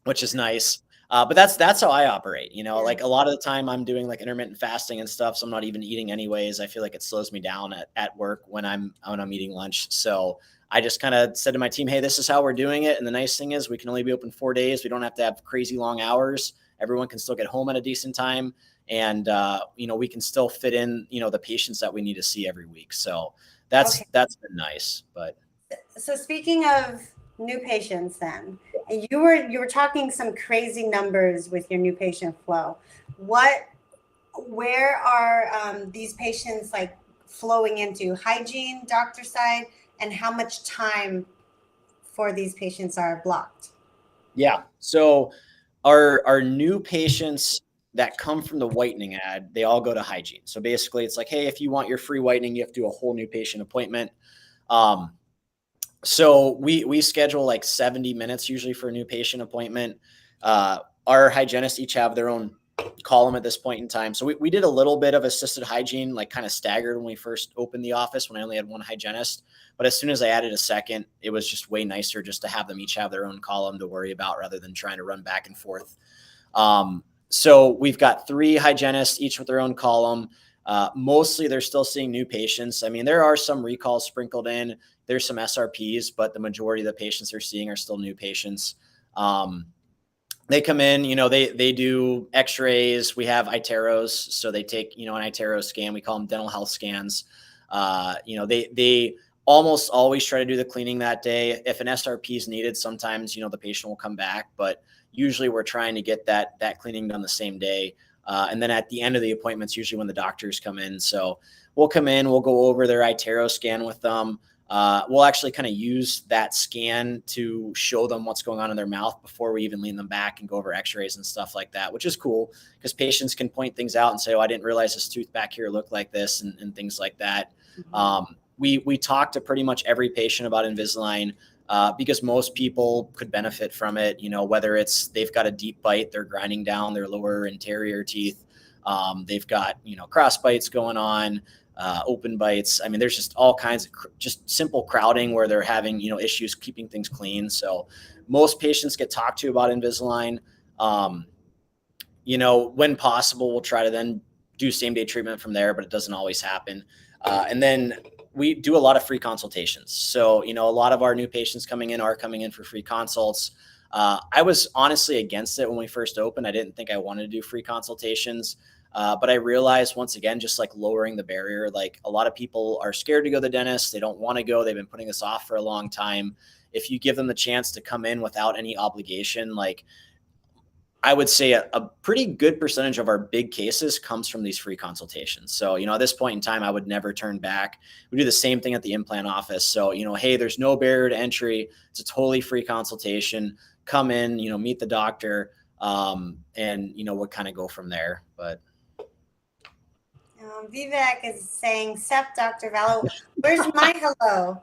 which is nice. But that's how I operate. Like, a lot of the time I'm doing like intermittent fasting and stuff. So I'm not even eating anyways. I feel like it slows me down at work when I'm eating lunch. So I just kind of said to my team, hey, this is how we're doing it. And the nice thing is we can only be open 4 days. We don't have to have crazy long hours. Everyone can still get home at a decent time. And, we can still fit in, the patients that we need to see every week. So that's been nice. But so speaking of new patients, then you were talking some crazy numbers with your new patient flow. Where are these patients like flowing into? Hygiene, doctor side, and how much time for these patients are blocked? Yeah. So our new patients that come from the whitening ad, they all go to hygiene. So basically it's like, hey, if you want your free whitening, you have to do a whole new patient appointment. So we schedule like 70 minutes usually for a new patient appointment. Our hygienists each have their own column at this point in time. So we did a little bit of assisted hygiene, like kind of staggered when we first opened the office, when I only had one hygienist. But as soon as I added a second, it was just way nicer just to have them each have their own column to worry about rather than trying to run back and forth. So we've got 3 hygienists, each with their own column. Mostly they're still seeing new patients. I mean, there are some recalls sprinkled in. There's some SRPs, but the majority of the patients they're seeing are still new patients. They come in, they do x-rays. We have iteros. So they take, an itero scan. We call them dental health scans. They almost always try to do the cleaning that day. If an SRP is needed, sometimes, the patient will come back, but usually we're trying to get that cleaning done the same day. And then at the end of the appointments, usually when the doctors come in. So we'll come in, we'll go over their itero scan with them. We'll actually kind of use that scan to show them what's going on in their mouth before we even lean them back and go over x-rays and stuff like that, which is cool because patients can point things out and say, oh, I didn't realize this tooth back here looked like this and things like that. Mm-hmm. We talk to pretty much every patient about Invisalign because most people could benefit from it, whether it's they've got a deep bite, they're grinding down their lower anterior teeth. They've got, cross bites going on. Open bites. I mean, there's just all kinds of just simple crowding where they're having, issues keeping things clean. So most patients get talked to about Invisalign. When possible, we'll try to then do same day treatment from there, but it doesn't always happen. And then we do a lot of free consultations. So, a lot of our new patients coming in for free consults. I was honestly against it when we first opened. I didn't think I wanted to do free consultations. But I realized once again, just like lowering the barrier, like a lot of people are scared to go to the dentist. They don't want to go. They've been putting this off for a long time. If you give them the chance to come in without any obligation, like I would say a pretty good percentage of our big cases comes from these free consultations. So, at this point in time, I would never turn back. We do the same thing at the implant office. So, hey, there's no barrier to entry. It's a totally free consultation. Come in, meet the doctor, and, we'll kind of go from there. But Vivek is saying, "Sep, Dr. Vallo, where's my hello?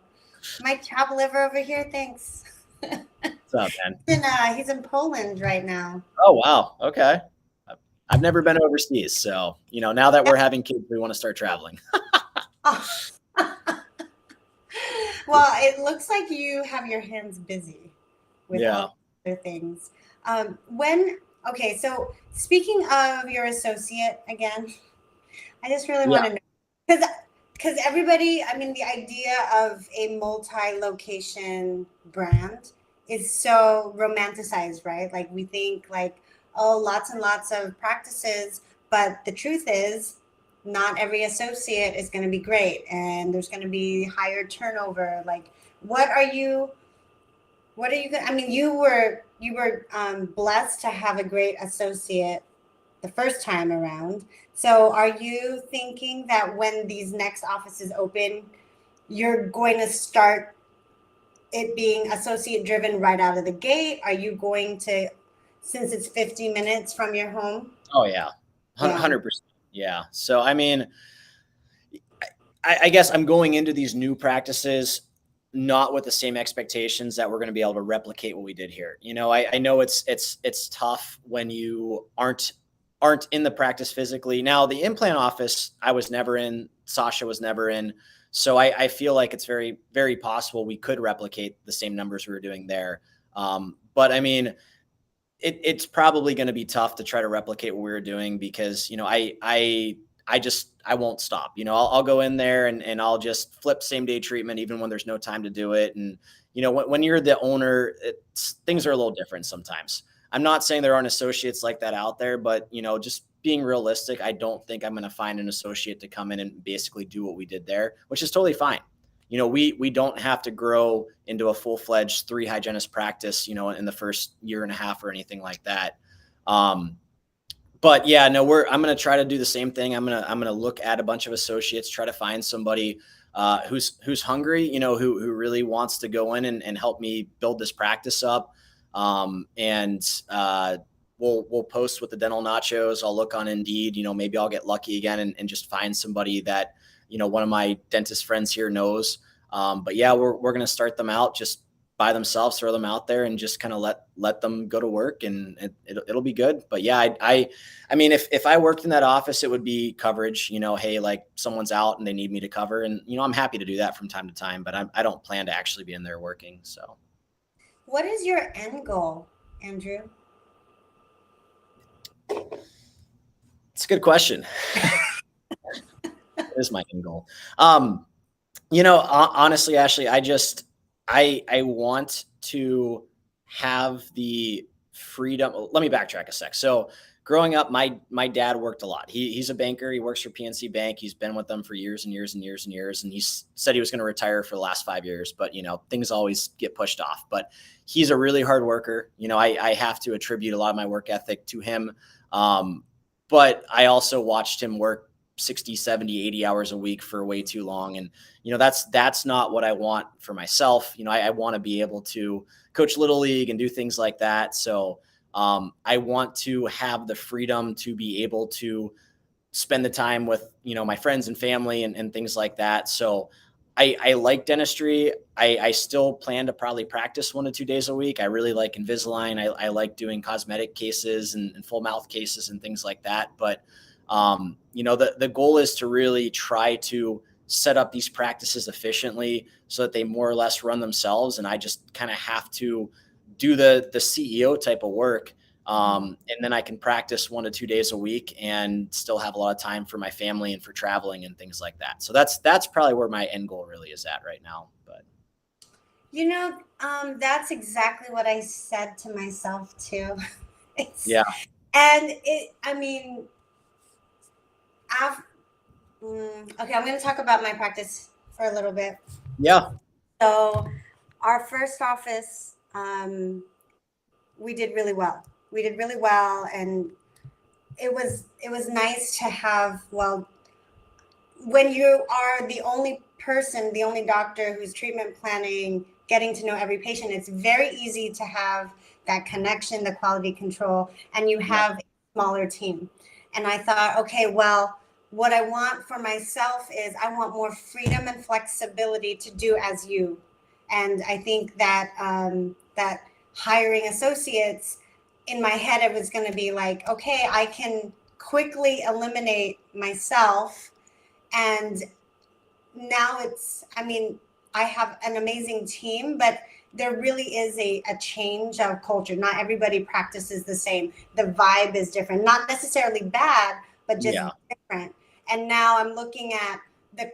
My chopped liver over here, thanks." What's up, man? He's in Poland right now. Oh, wow. Okay. I've never been overseas. So, now that we're having kids, we want to start traveling. Oh. Well, it looks like you have your hands busy with all other things. So speaking of your associate again, I just really want to know, because everybody, I mean, the idea of a multi-location brand is so romanticized, right? Like we think like, oh, lots and lots of practices, but the truth is not every associate is going to be great. And there's going to be higher turnover. Like, what are you, I mean, you were blessed to have a great associate the first time around. So are you thinking that when these next offices open, you're going to start it being associate driven right out of the gate? Are you going to, since it's 50 minutes from your home? Oh yeah. 100%. Yeah. So, I mean, I guess I'm going into these new practices not with the same expectations that we're going to be able to replicate what we did here. You know, I know it's tough when you aren't in the practice physically. Now, the implant office, I was never in, Sasha was never in. So I feel like it's very, very possible we could replicate the same numbers we were doing there. But I mean, it's probably going to be tough to try to replicate what we were doing because, you know, I won't stop. You know, I'll go in there and I'll just flip same day treatment, even when there's no time to do it. And, you know, when you're the owner, things are a little different sometimes. I'm not saying there aren't associates like that out there, but, you know, just being realistic, I don't think I'm going to find an associate to come in and basically do what we did there, which is totally fine. You know, we don't have to grow into a full-fledged 3 hygienist practice, you know, in the first year and a half or anything like that. But yeah, no, I'm going to try to do the same thing. I'm going to look at a bunch of associates, try to find somebody who's hungry, you know, who really wants to go in and help me build this practice up. We'll post with the dental nachos. I'll look on Indeed, you know, maybe I'll get lucky again and just find somebody that, you know, one of my dentist friends here knows. But yeah, we're going to start them out just by themselves, throw them out there and just kind of let them go to work and it'll be good. But yeah, I mean, if I worked in that office, it would be coverage, you know, hey, like someone's out and they need me to cover. And, you know, I'm happy to do that from time to time, but I don't plan to actually be in there working. So. What is your end goal, Andrew? It's a good question. That is my end goal. You know, honestly, Ashley, I want to have the freedom. Let me backtrack a sec. So growing up, my dad worked a lot. He's a banker. He works for PNC Bank. He's been with them for years and years and years and years. And he said he was going to retire for the last 5 years, but you know, things always get pushed off, but he's a really hard worker. You know, I have to attribute a lot of my work ethic to him. But I also watched him work 60, 70, 80 hours a week for way too long. And, you know, that's not what I want for myself. You know, I want to be able to coach Little League and do things like that. So I want to have the freedom to be able to spend the time with, you know, my friends and family and things like that. So I like dentistry. I still plan to probably practice 1 to 2 days a week. I really like Invisalign. I like doing cosmetic cases and full mouth cases and things like that. But you know, the goal is to really try to set up these practices efficiently so that they more or less run themselves. And I just kind of have to do the CEO type of work. And then I can practice 1 to 2 days a week and still have a lot of time for my family and for traveling and things like that. So that's probably where my end goal really is at right now. But you know, that's exactly what I said to myself too. Yeah. And I mean, okay, I'm going to talk about my practice for a little bit. Yeah. So our first office, we did really well. And it was nice to have, well, when you are the only person, the only doctor who's treatment planning, getting to know every patient, it's very easy to have that connection, the quality control, and you have a smaller team. And I thought, okay, well, what I want for myself is I want more freedom and flexibility to do as you. And I think that that hiring associates, in my head, it was going to be like, okay, I can quickly eliminate myself. And now I mean, I have an amazing team, but there really is a change of culture. Not everybody practices the same. The vibe is different, not necessarily bad, but just different. And now I'm looking at the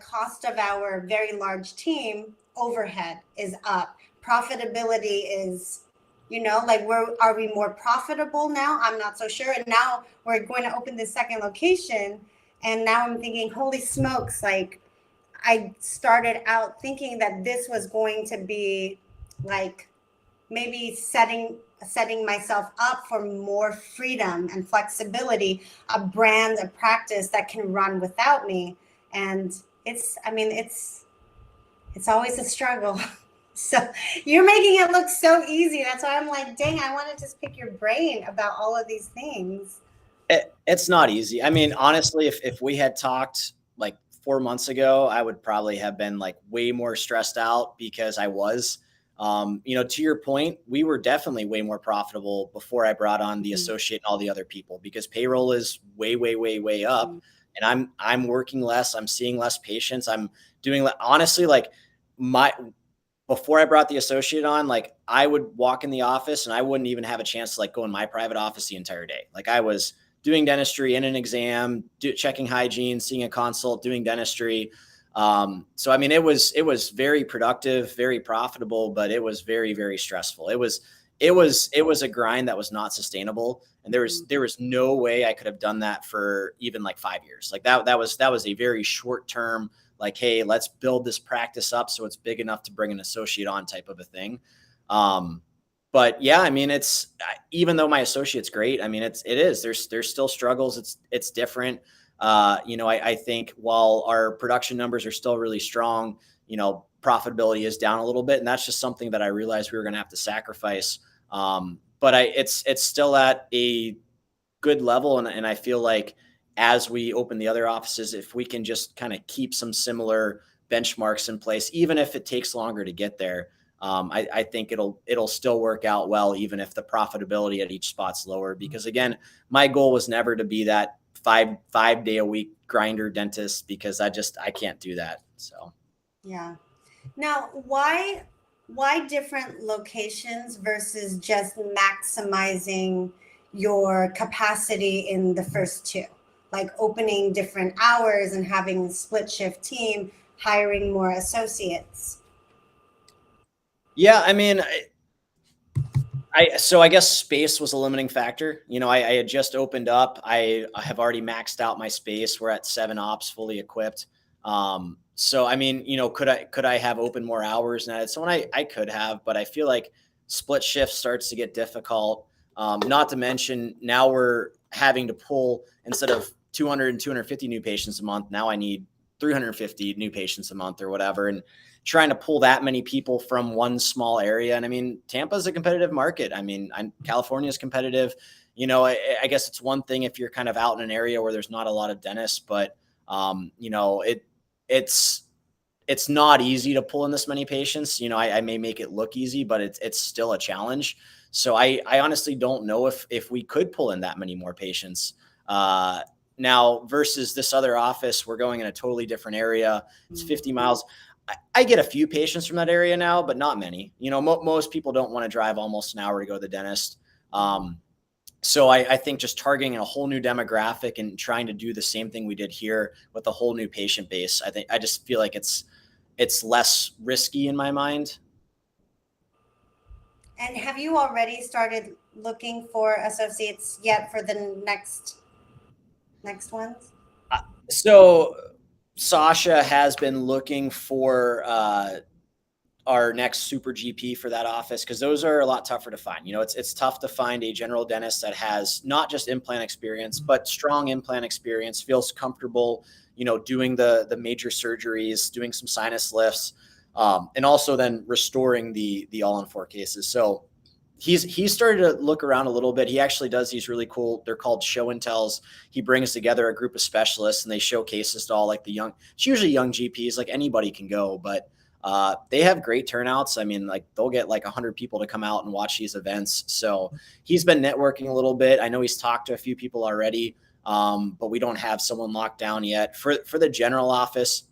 cost of our very large team. Overhead is up. Profitability is, you know, like are we more profitable now? I'm not so sure. And now we're going to open this second location. And now I'm thinking, holy smokes, like I started out thinking that this was going to be like maybe setting myself up for more freedom and flexibility, a brand, a practice that can run without me. And it's always a struggle. So you're making it look so easy. That's why I'm like, dang, I want to just pick your brain about all of these things. It's not easy. I mean, honestly, if we had talked like 4 months ago, I would probably have been like way more stressed out because I was, to your point, we were definitely way more profitable before I brought on the associate and all the other people, because payroll is way, way, way, way up. And I'm working less. I'm seeing less patients. I'm doing, honestly, like before I brought the associate on, like I would walk in the office and I wouldn't even have a chance to like go in my private office the entire day. Like I was doing dentistry, in an exam, checking hygiene, seeing a consult, doing dentistry. So, I mean, it was very productive, very profitable, but it was very, very stressful. It was a grind that was not sustainable. And there was no way I could have done that for even like 5 years. Like that was a very short term, like, hey, let's build this practice up so it's big enough to bring an associate on type of a thing. But yeah, I mean, it's, even though my associate's great, I mean, there's still struggles. It's different. I think while our production numbers are still really strong, profitability is down a little bit. And that's just something that I realized we were going to have to sacrifice. But it's still at a good level. And I feel like as we open the other offices, if we can just kind of keep some similar benchmarks in place, even if it takes longer to get there, I think it'll still work out well, even if the profitability at each spot's lower. Because again, my goal was never to be that five day a week grinder dentist, because I can't do that. So, yeah. Now, why different locations versus just maximizing your capacity in the first two, like opening different hours and having a split shift team, hiring more associates? Yeah, I mean, so I guess space was a limiting factor. I had just opened up. I have already maxed out my space. We're at 7 ops fully equipped. So I mean, could I have opened more hours and added someone? I could have, but I feel like split shift starts to get difficult. Not to mention now we're having to pull, instead of 200 and 250 new patients a month, now I need 350 new patients a month or whatever. And trying to pull that many people from one small area. And I mean, Tampa is a competitive market. I mean, California is competitive. I guess it's one thing if you're kind of out in an area where there's not a lot of dentists, but it's not easy to pull in this many patients. I may make it look easy, but it's still a challenge. So I honestly don't know if we could pull in that many more patients. Now versus this other office, we're going in a totally different area. It's 50 miles. I get a few patients from that area now, but not many. Most people don't want to drive almost an hour to go to the dentist. So I think just targeting a whole new demographic and trying to do the same thing we did here with a whole new patient base, I just feel like it's less risky in my mind. And have you already started looking for associates yet for the next ones? So Sasha has been looking for our next super GP for that office, because those are a lot tougher to find. It's tough to find a general dentist that has not just implant experience, but strong implant experience, feels comfortable, doing the major surgeries, doing some sinus lifts, and also then restoring the all-on-4 cases. So he's started to look around a little bit. He actually does these really cool, they're called show and tells. He brings together a group of specialists and they show cases to all like it's usually young GPs, like anybody can go, but they have great turnouts. I mean, like they'll get like 100 people to come out and watch these events. So he's been networking a little bit. I know he's talked to a few people already, but we don't have someone locked down yet. For the general office,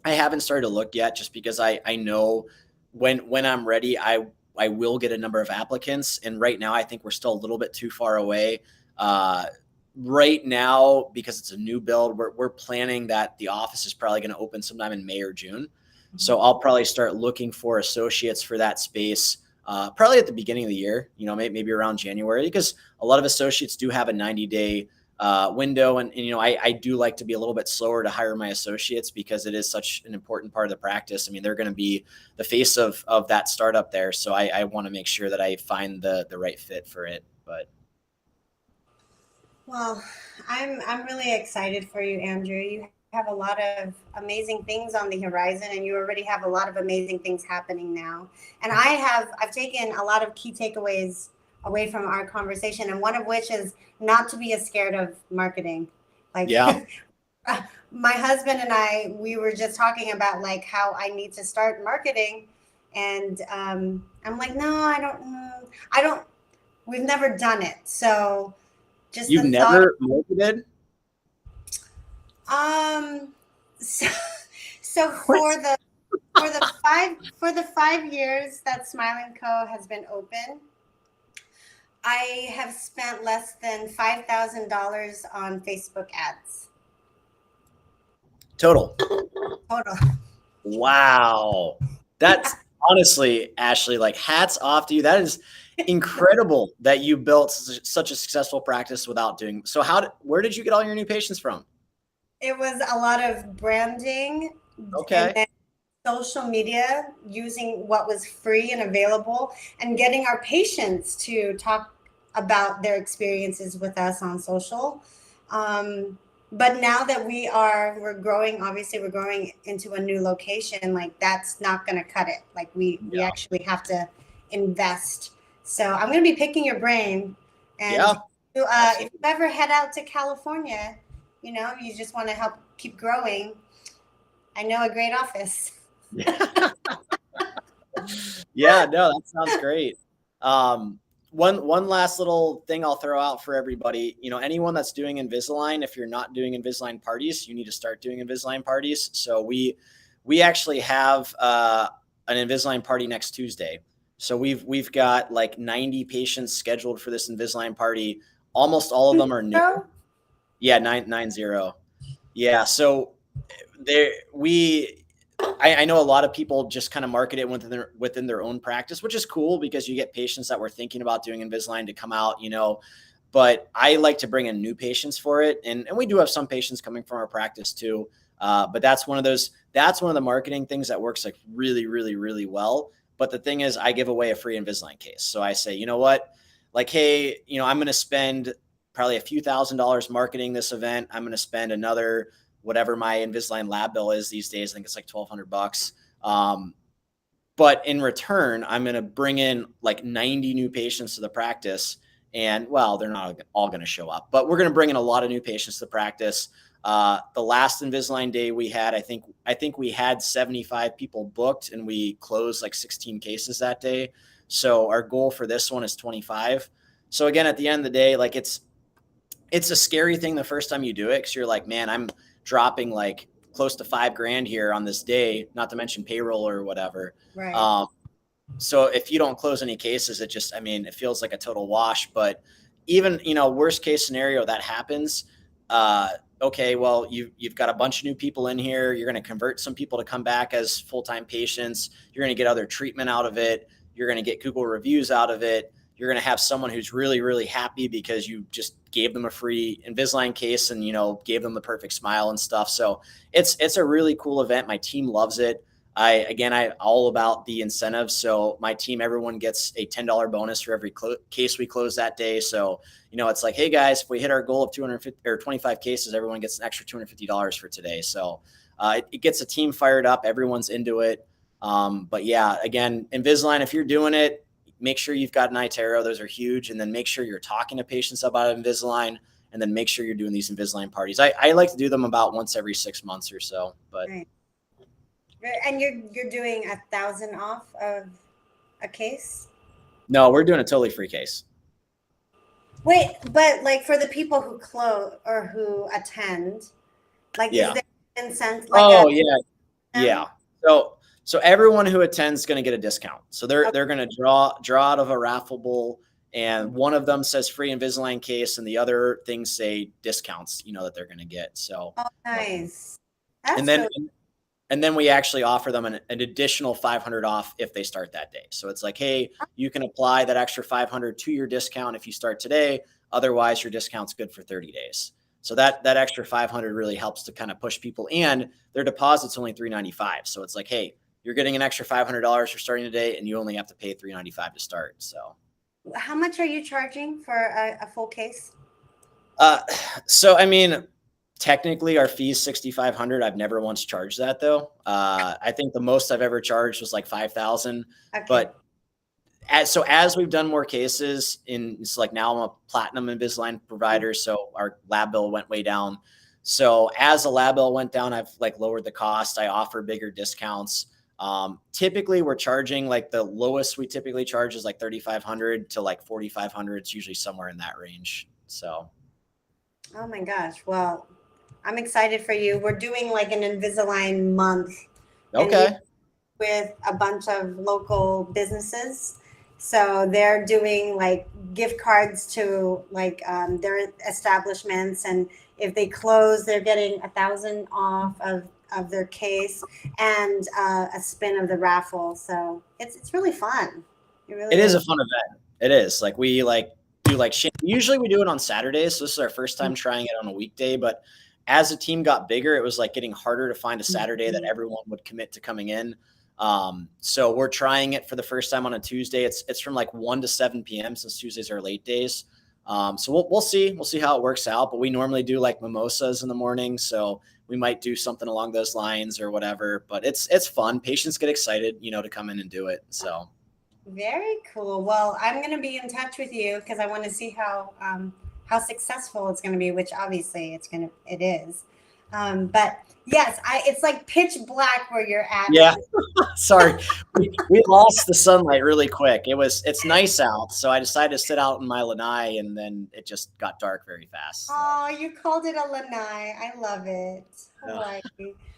I haven't started to look yet, just because I know when I'm ready, I will get a number of applicants. And right now, I think we're still a little bit too far away. Right now, because it's a new build, we're planning that the office is probably going to open sometime in May or June. So I'll probably start looking for associates for that space, probably at the beginning of the year, maybe around January, because a lot of associates do have a 90-day window. And I do like to be a little bit slower to hire my associates, because it is such an important part of the practice. I mean, they're going to be the face of that startup there. So I want to make sure that I find the right fit for it. But well, I'm really excited for you, Andrew. You have a lot of amazing things on the horizon, and you already have a lot of amazing things happening now. And I've taken a lot of key takeaways away from our conversation, and one of which is not to be as scared of marketing. Like, yeah. my husband and I, we were just talking about like how I need to start marketing, and I'm like, no, I don't. We've never done it, so just You've the thought. never marketed? So, so for the 5 years that Smile and Co has been open, I have spent less than $5,000 on Facebook ads Total. total. Wow. That's honestly, Ashley, like hats off to you. That is incredible that you built such a successful practice without doing. So where did you get all your new patients from? It was a lot of branding, Okay. and then social media, using what was free and available, and getting our patients to talk about their experiences with us on social. But now that we're growing, obviously we're growing into a new location, like that's not going to cut it. Like we actually have to invest. So I'm going to be picking your brain. And if you ever head out to California, you just want to help keep growing, I know a great office. Yeah, no, that sounds great. One last little thing I'll throw out for everybody, anyone that's doing Invisalign, if you're not doing Invisalign parties, you need to start doing Invisalign parties. So we actually have an Invisalign party next Tuesday. So we've got like 90 patients scheduled for this Invisalign party. Almost all of them are new. Yeah, 990. Yeah, so I know a lot of people just kind of market it within their own practice, which is cool because you get patients that were thinking about doing Invisalign to come out, but I like to bring in new patients for it. And we do have some patients coming from our practice too. But that's one of the marketing things that works like really, really, really well. But the thing is, I give away a free Invisalign case. So I say, you know what, like, hey, I'm going to spend probably a few $1,000s marketing this event. I'm going to spend another whatever my Invisalign lab bill is these days. I think it's like $1,200. But in return, I'm going to bring in like 90 new patients to the practice. And well, they're not all going to show up, but we're going to bring in a lot of new patients to the practice. The last Invisalign day we had, I think we had 75 people booked and we closed like 16 cases that day. So our goal for this one is 25. So again, at the end of the day, like it's a scary thing the first time you do it, because you're like, man, I'm dropping like close to $5,000 here on this day, not to mention payroll or whatever. Right. So if you don't close any cases, it feels like a total wash. But even, worst case scenario that happens, okay, well, you've got a bunch of new people in here. You're going to convert some people to come back as full-time patients. You're going to get other treatment out of it. You're going to get Google reviews out of it. You're going to have someone who's really, really happy because you just gave them a free Invisalign case and, gave them the perfect smile and stuff. So it's a really cool event. My team loves it. I all about the incentives. So my team, everyone gets a $10 bonus for every case we close that day. So, it's like, hey guys, if we hit our goal of 250 or 25 cases, everyone gets an extra $250 for today. So it gets the team fired up. Everyone's into it. But yeah, again, Invisalign, if you're doing it, make sure you've got an iTero. Those are huge. And then make sure you're talking to patients about Invisalign, and then make sure you're doing these Invisalign parties. I like to do them about once every 6 months or so, but. Right. And you're doing 1,000 off of a case? No, we're doing a totally free case. Wait, but like for the people who close or who attend, like is there incentive? Like yeah. So everyone who attends is going to get a discount. So they're going to draw out of a raffle bowl, and one of them says free Invisalign case, and the other things say discounts, that they're going to get. So nice. And then we actually offer them an additional $500 off if they start that day. So it's like, hey, you can apply that extra $500 to your discount if you start today. Otherwise, your discount's good for 30 days. So that extra $500 really helps to kind of push people, and their deposit's only $395. So it's like, hey, you're getting an extra $500 for starting today, and you only have to pay $395 to start. So how much are you charging for a full case? Technically our fee is $6,500. I've never once charged that though. I think the most I've ever charged was like $5,000. Okay. But as we've done more cases, it's like now I'm a platinum Invisalign provider, so our lab bill went way down. So as the lab bill went down, I've like lowered the cost. I offer bigger discounts. Typically we're charging like the lowest we typically charge is like 3,500 to like 4,500. It's usually somewhere in that range. So. Oh my gosh. Well, I'm excited for you. We're doing like an Invisalign month. Okay. And with a bunch of local businesses. So they're doing like gift cards to like their establishments. And if they close, they're getting 1,000 off of their case and a spin of the raffle. So it's really fun. It is a fun event. It is like we like do like usually we do it on Saturdays. So this is our first time trying it on a weekday, but as the team got bigger, it was like getting harder to find a Saturday that everyone would commit to coming in. So we're trying it for the first time on a Tuesday. It's from like 1 to 7 p.m. since Tuesdays are late days. So we'll see how it works out, but we normally do like mimosas in the morning. So we might do something along those lines or whatever, but it's fun. Patients get excited, to come in and do it. So. Very cool. Well, I'm going to be in touch with you because I want to see how successful it's going to be, which obviously it is. But yes, it's like pitch black where you're at. Yeah. Sorry. We lost the sunlight really quick. It's nice out. So I decided to sit out in my lanai and then it just got dark very fast. So. Oh, you called it a lanai. I love it. Hawaii.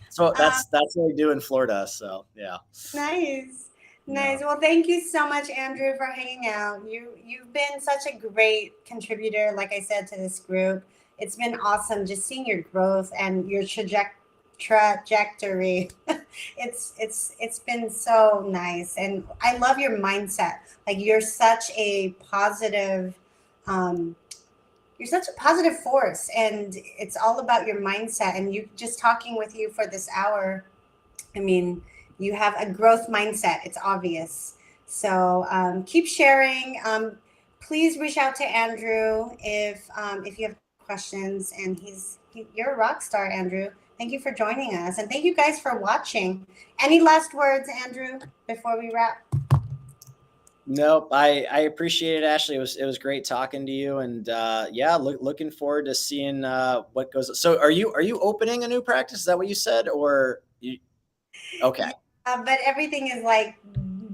So that's what we do in Florida. So yeah. Nice. Nice. Well, thank you so much, Andrew, for hanging out. You've been such a great contributor, like I said, to this group. It's been awesome just seeing your growth and your trajectory. It's been so nice, and I love your mindset. Like you're such a positive force, and it's all about your mindset. And you just talking with you for this hour, I mean, you have a growth mindset. It's obvious. So keep sharing. Please reach out to Andrew if you have questions. And you're a rock star, Andrew. Thank you for joining us, and thank you guys for watching. Any last words, Andrew, before we wrap? Nope. I appreciate it, Ashley. It was great talking to you, and looking forward to seeing what goes. So, are you opening a new practice? Is that what you said, or you? Okay. But everything is like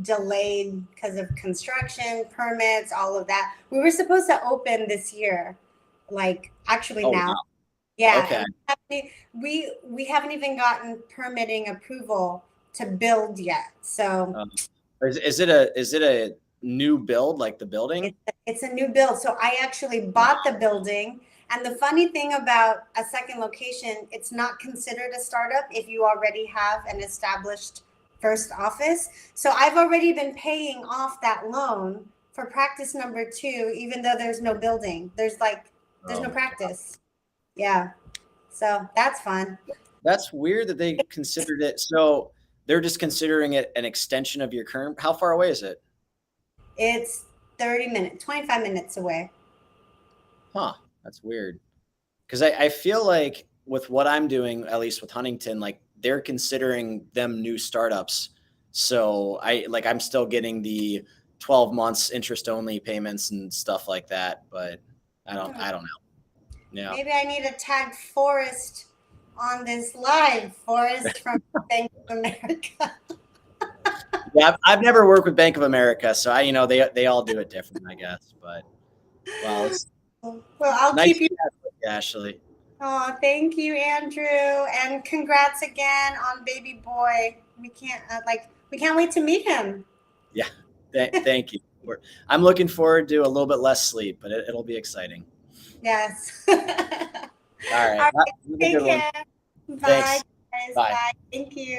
delayed because of construction, permits, all of that. We were supposed to open this year, like actually now. Wow. Yeah. Okay. We haven't even gotten permitting approval to build yet. So is it a new build, like the building? It's a new build. So I actually bought the building. And the funny thing about a second location, it's not considered a startup if you already have an established first office. So I've already been paying off that loan for practice number 2, even though there's no building. There's no practice. Yeah. So that's fun. That's weird that they considered it. So they're just considering it an extension of your current. How far away is it? It's 25 minutes away. Huh. That's weird. Because I feel like with what I'm doing, at least with Huntington, like they're considering them new startups. So I'm still getting the 12 months interest only payments and stuff like that. But I don't know. Yeah. Maybe I need to tag Forrest on this live. Forrest from Bank of America. Yeah, I've never worked with Bank of America, so they all do it different, I guess. But I'll nice keep you, Ashley. Oh, thank you, Andrew, and congrats again on baby boy. We can't wait to meet him. Yeah, thank you. I'm looking forward to a little bit less sleep, but it'll be exciting. Yes. All right. Take care. Bye, guys. Bye. Bye. Thank you.